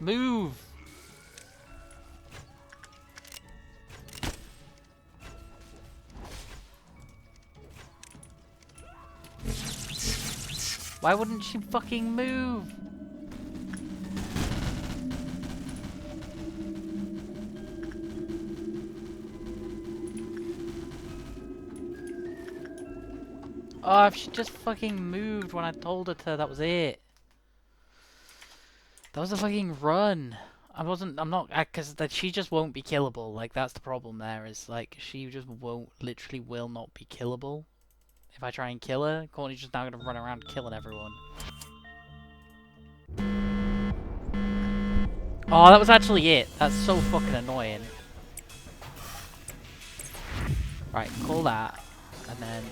Move! Why wouldn't she fucking move? Oh, if she just fucking moved when I told her to, that was it. That was a fucking run. I'm not, because she just won't be killable. Like, that's the problem there, is, like, she just won't, literally will not be killable. If I try and kill her, Courtney's just now gonna run around killing everyone. Oh, that was actually it. That's so fucking annoying. Right, call that. And then...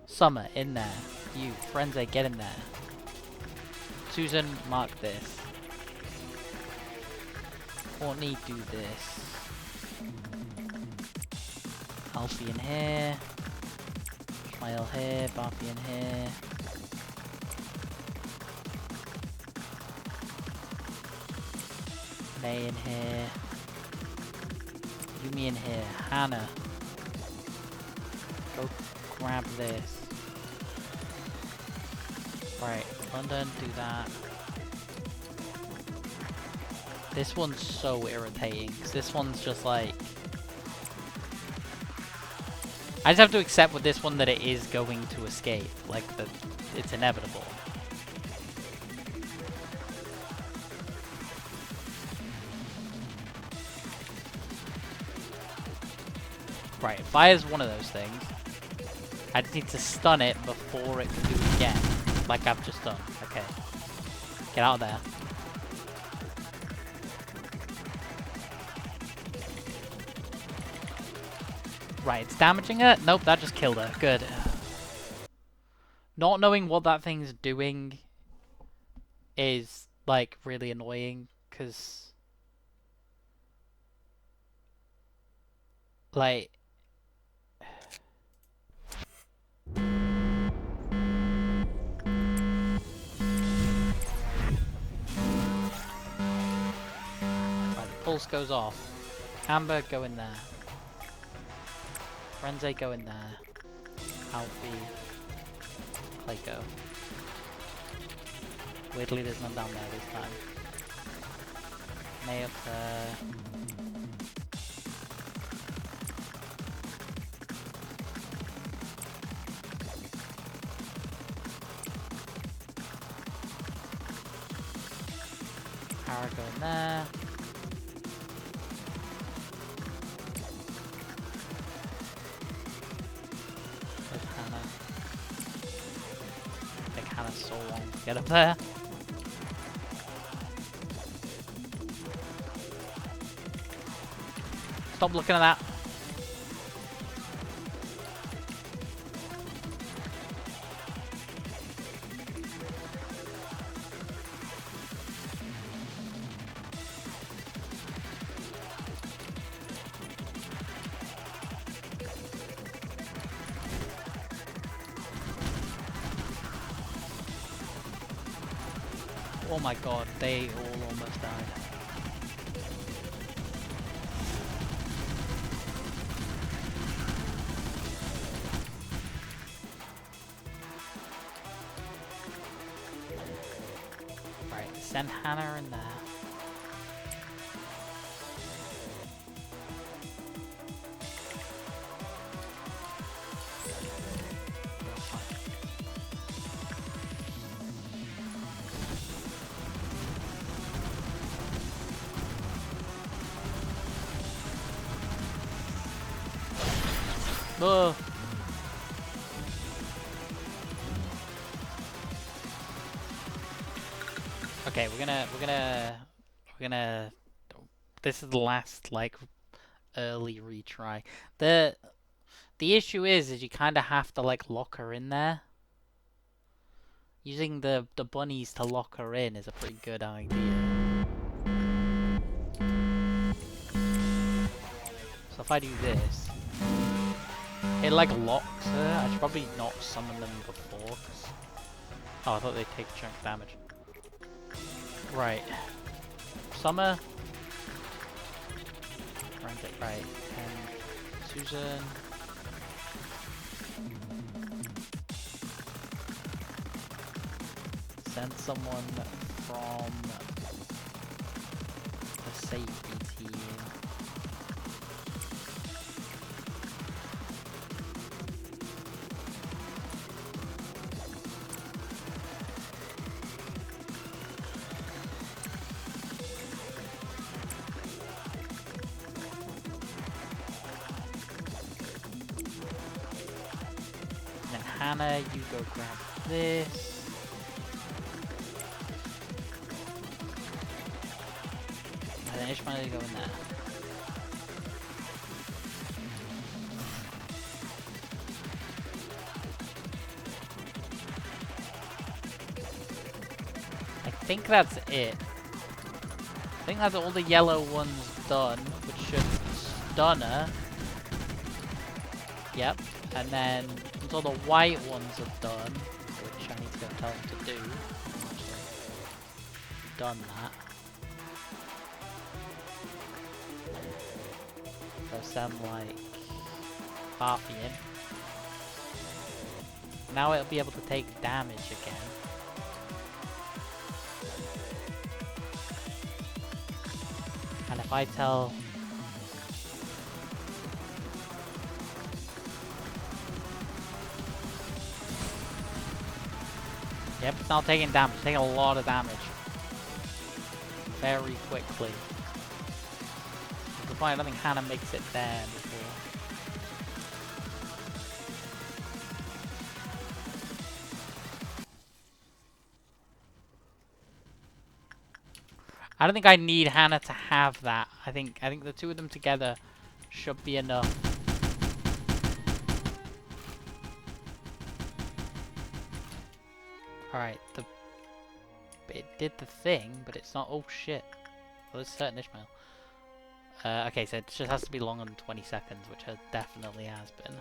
Summer, in there. You, Frenzy, get in there. Susan, mark this. Courtney, do this. Alfie in here. Smile here, Barthy in here. May in here. Yumi in here. Hannah. Go grab this. Right, London, do that. This one's so irritating, because this one's just like... I just have to accept with this one that it is going to escape. Like, that it's inevitable. Right, fire's one of those things. I just need to stun it before it can do it again. Like I've just done. Okay. Get out of there. Right, it's damaging her? Nope, that just killed her. Good. Not knowing what that thing's doing is, like, really annoying, because... like... Right, the pulse goes off. Amber, go in there. Renze, go in there. Alfie. Clay, go. Weirdly, there's none down there this time. May up there. Power go in there. Where's Hannah? I think Hannah's so long to get up there. Stop looking at that. Oh my god, they all almost died. Right, send Hannah in there. Oh. Okay, we're gonna. This is the last like early retry. The issue is you kind of have to like lock her in there. Using the bunnies to lock her in is a pretty good idea. So if I do this. It like locks her. I should probably not summon them before. Cause... oh, I thought they'd take a chunk of damage. Right. Summer. Right. And Susan. Send someone from the safety team. Hannah, you go grab this. And then Ishmael, you go in there. I think that's it. I think that's all the yellow ones done, which should stun her. Yep, and then all the white ones are done, which I need to go tell them to do. I've actually done that. So send like Parthian. Now it'll be able to take damage again. And if I tell Yep, it's not taking damage. It's taking a lot of damage. Very quickly. To the point I don't think Hannah makes it there before. I don't think I need Hannah to have that. I think the two of them together should be enough. Alright, it did the thing, but it's not. Oh shit. Well, it's certain Ishmael. Okay, so it just has to be longer than 20 seconds, which it definitely has been.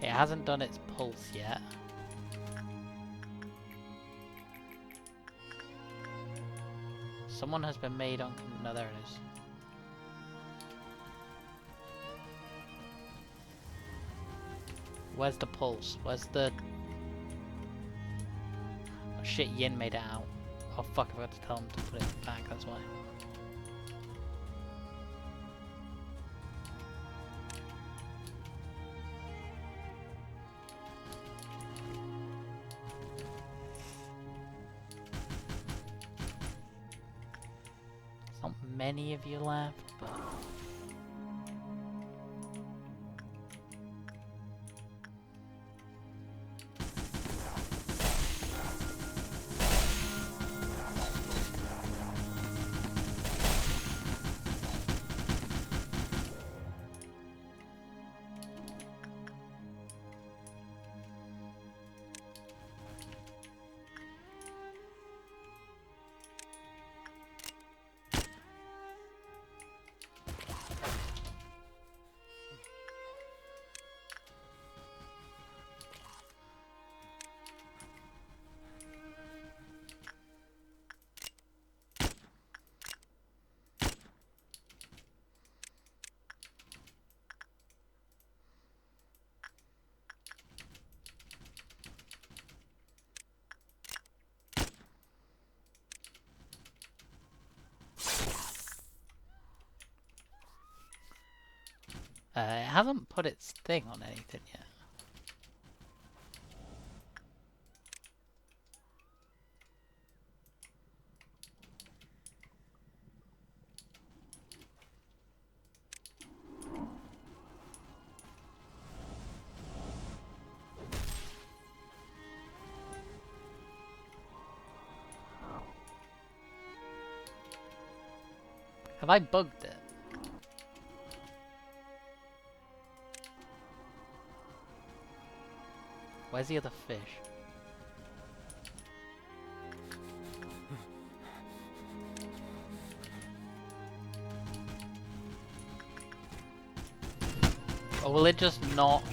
It hasn't done its pulse yet. Someone has been made on. No, there it is. Where's the pulse? Where's the... Oh shit, Yin made it out. Oh fuck, I forgot to tell him to put it back, that's why. There's not many of you left, but... it hasn't put its thing on anything yet. Have I bugged it? Where's the other fish? Or will it just not?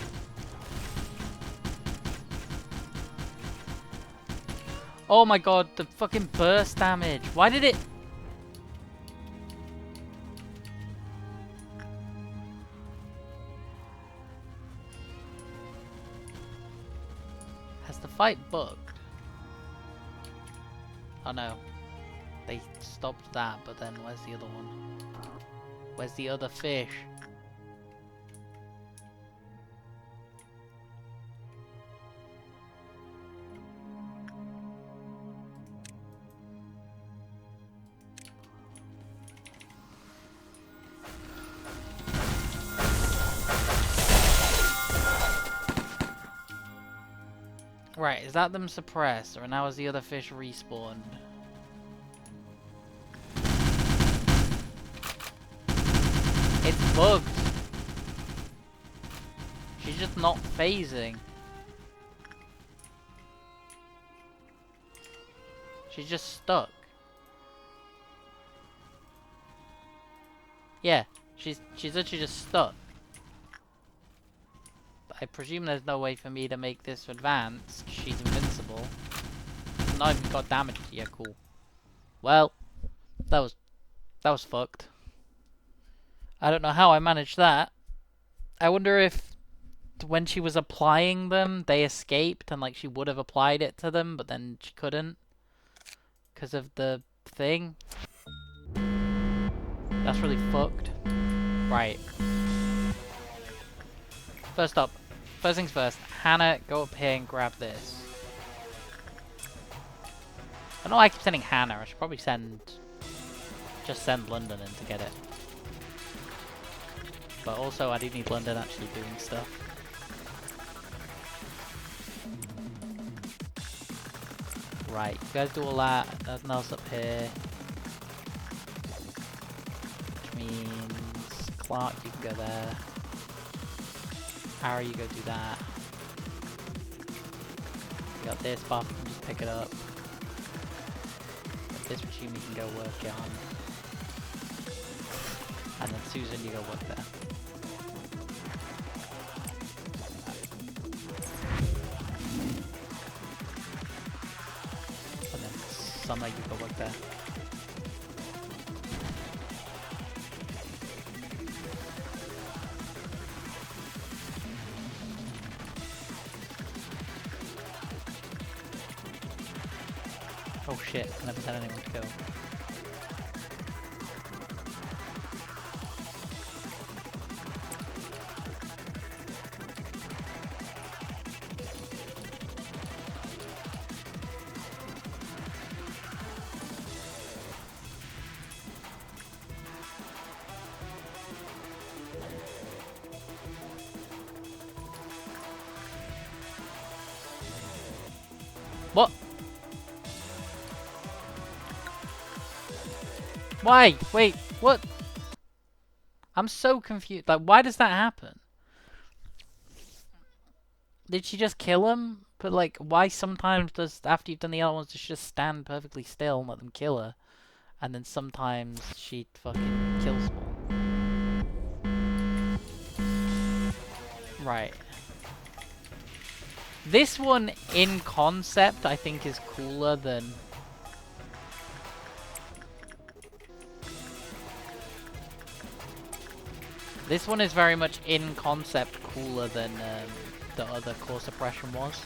Oh my god, the fucking burst damage. Why did it? Has the fight bugged? Oh no. They stopped that, but then where's the other one? Where's the other fish? Right, is that them suppressed, or now is the other fish respawned? It's bugged. She's just not phasing. She's just stuck. Yeah, she's literally just stuck. I presume there's no way for me to make this advance. She's invincible. Not even got damage. Yeah, cool. Well, that was fucked. I don't know how I managed that. I wonder if when she was applying them, they escaped and like she would have applied it to them, but then she couldn't because of the thing. That's really fucked. Right. First up, first things first. Hannah, go up here and grab this. I know I keep sending Hannah. I should probably just send London in to get it. But also, I do need London actually doing stuff. Right, you guys do all that. Nothing else up here. Which means Clark, you can go there. Harry, you go do that. You got this buff, you can just pick it up. Got this machine you can go work it on. And then Susan, you go work there. And then Summer, you go work there. Oh shit, I never had anyone to go. What? Why? Wait, what? I'm so confused. Like, why does that happen? Did she just kill him? But, like, why sometimes does, after you've done the other ones, does she just stand perfectly still and let them kill her? And then sometimes she fucking kills them. Right. This one, in concept, I think is cooler than... This one is very much in concept cooler than the other core suppression was.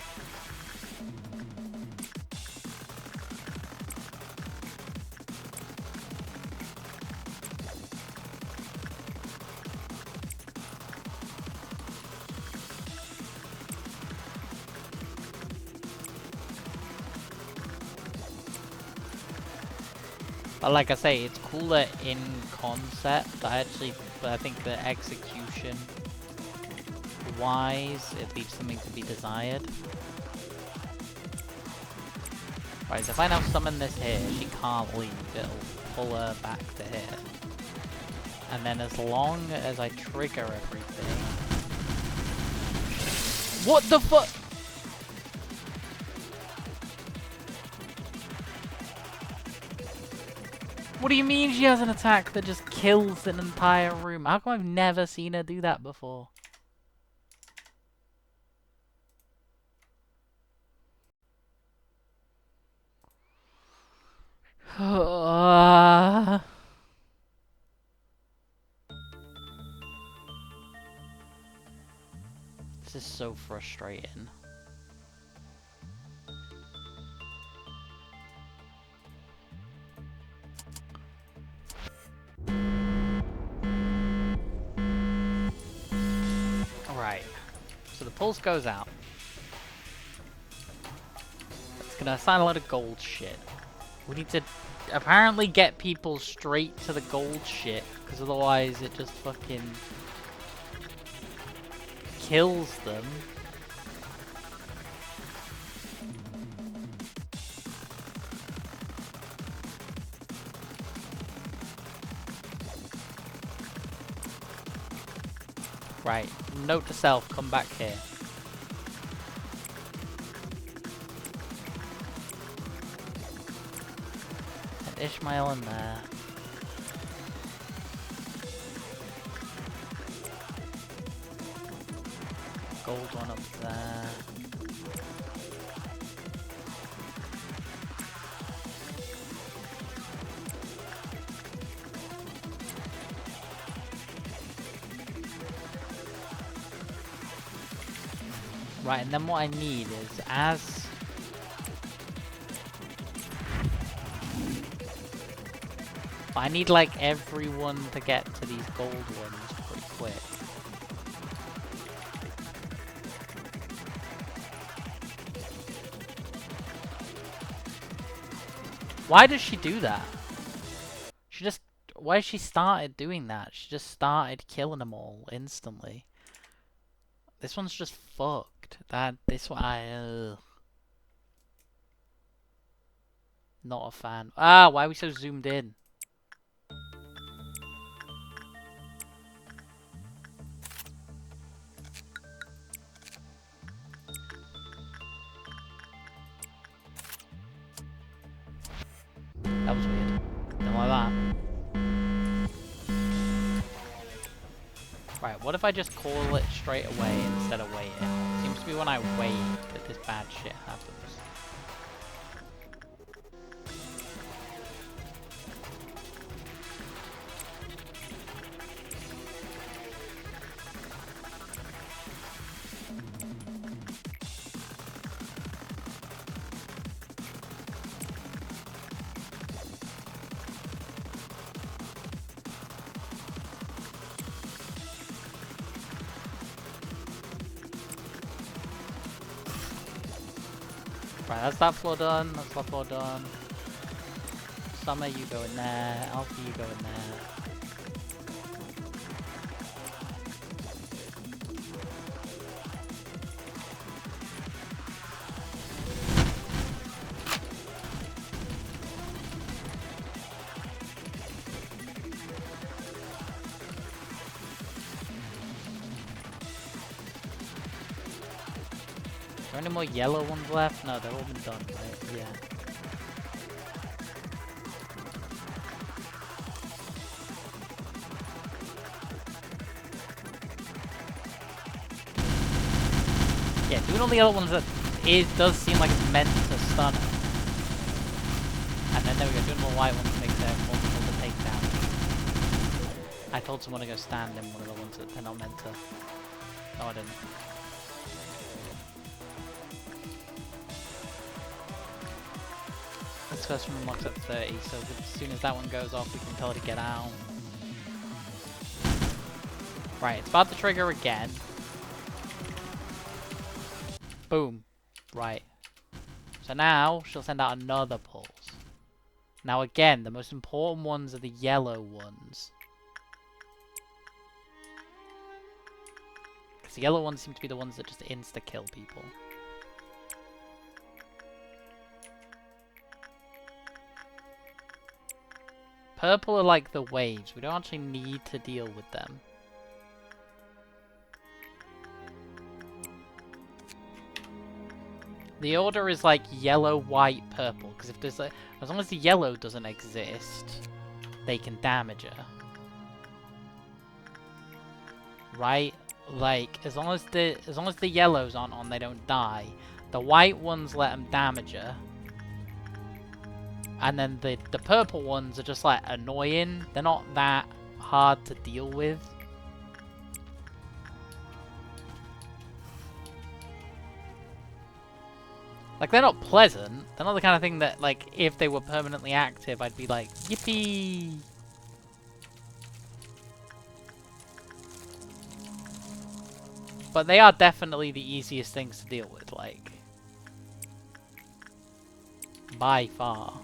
But like I say, it's cooler in concept. But I think the execution wise, it leaves something to be desired. Right, so if I now summon this here, she can't leave. It'll pull her back to here. And then as long as I trigger everything... What the fuck? What do you mean she has an attack that just kills an entire room? How come I've never seen her do that before? This is so frustrating. Right, so the pulse goes out. It's gonna assign a lot of gold shit. We need to apparently get people straight to the gold shit, because otherwise it just fucking kills them. Right, note to self, come back here. Get Ishmael in there. Gold one up there. Right, and then what I need is, I need like everyone to get to these gold ones pretty quick. Why does she do that? She just... Why she started doing that? She just started killing them all instantly. This one's just fucked. This one, not a fan. Ah, why are we so zoomed in? That was weird. Don't like that. Right, what if I just call it straight away instead of waiting? It seems to be when I wait that this bad shit happens. Right, that's that floor done, that's that floor done. Summer, you go in there. Alpha, you go in there. Are there any more yellow ones left? No, they've all been done, right? Yeah. Yeah, doing all the other ones, it does seem like it's meant to stun her. And then there we go, doing all the white ones makes it multiple to take damage. I told someone to go stand in one of the ones that they're not meant to. No, I didn't. This first one unlocks at 30, so as soon as that one goes off, we can tell her to get out. Right, it's about to trigger again. Boom. Right. So now, she'll send out another pulse. Now again, the most important ones are the yellow ones. Because the yellow ones seem to be the ones that just insta-kill people. Purple are like the waves. We don't actually need to deal with them. The order is like yellow, white, purple. Because if there's as long as the yellow doesn't exist, they can damage her. Right? Like as long as the yellows aren't on, they don't die. The white ones let them damage her. And then the purple ones are just like annoying. They're not that hard to deal with. Like, they're not pleasant. They're not the kind of thing that, like, if they were permanently active, I'd be like, yippee! But they are definitely the easiest things to deal with, like, by far.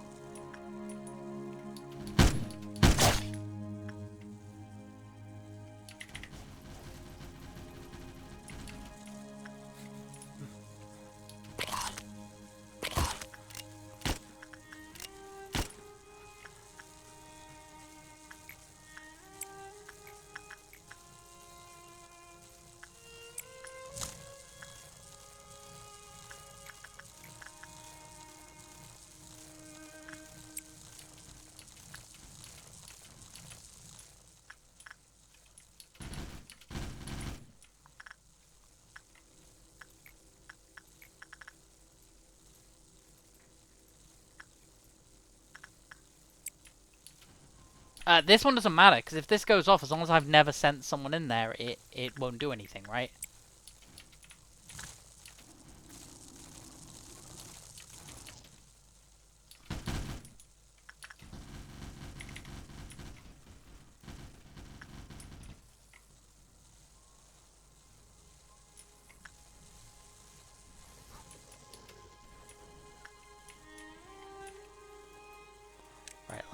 This one doesn't matter, because if this goes off, as long as I've never sent someone in there, it won't do anything, right?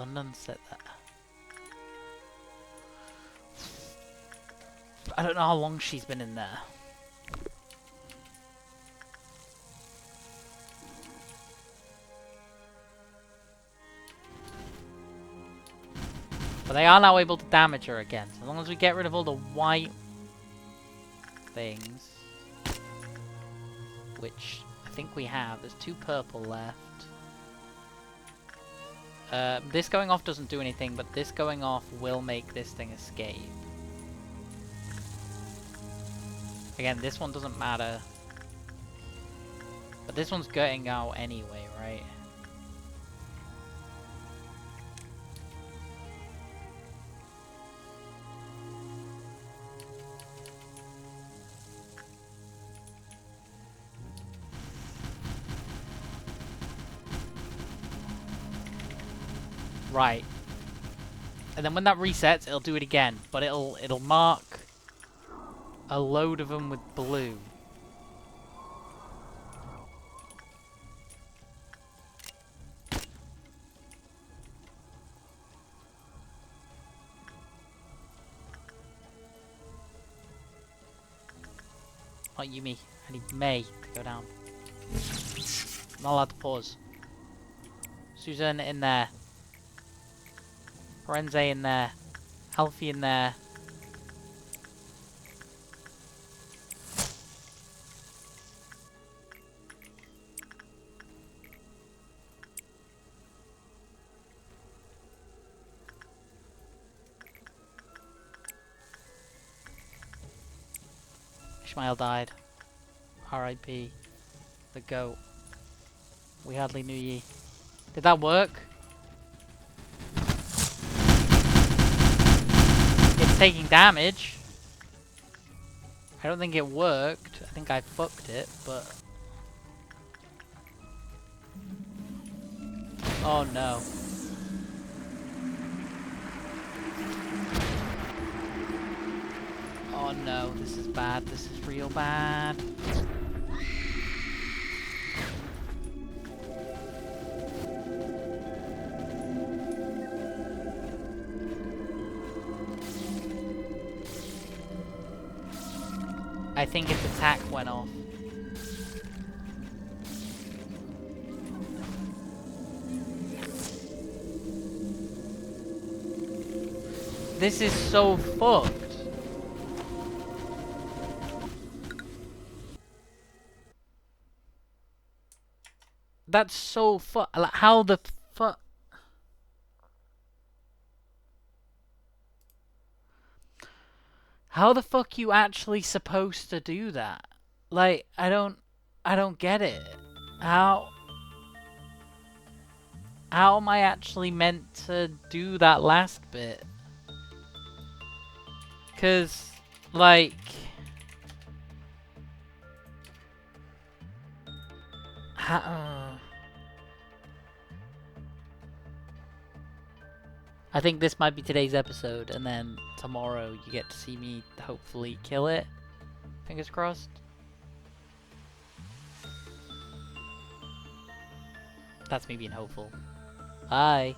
London said that. I don't know how long she's been in there. But they are now able to damage her again. So as long as we get rid of all the white things, which I think we have. There's 2 purple left. This going off doesn't do anything, but this going off will make this thing escape. Again, this one doesn't matter. But this one's getting out anyway, right? Right. And then when that resets, it'll do it again, but it'll mark a load of them with blue. Not Yumi. I need May to go down. I'm not allowed to pause. Susan in there. Forense in there. Alfie in there. Ishmael died. R.I.P. The goat. We hardly knew ye. Did that work? It's taking damage. I don't think it worked. I think I fucked it, but... Oh no. Oh no, this is bad. This is real bad. I think its attack went off. This is so fucked. That's so fucked. Like, how the fuck? How the fuck you actually supposed to do that? Like, I don't get it. How am I actually meant to do that last bit? 'Cause, like... I think this might be today's episode, and then tomorrow you get to see me hopefully kill it. Fingers crossed. That's me being hopeful. Bye.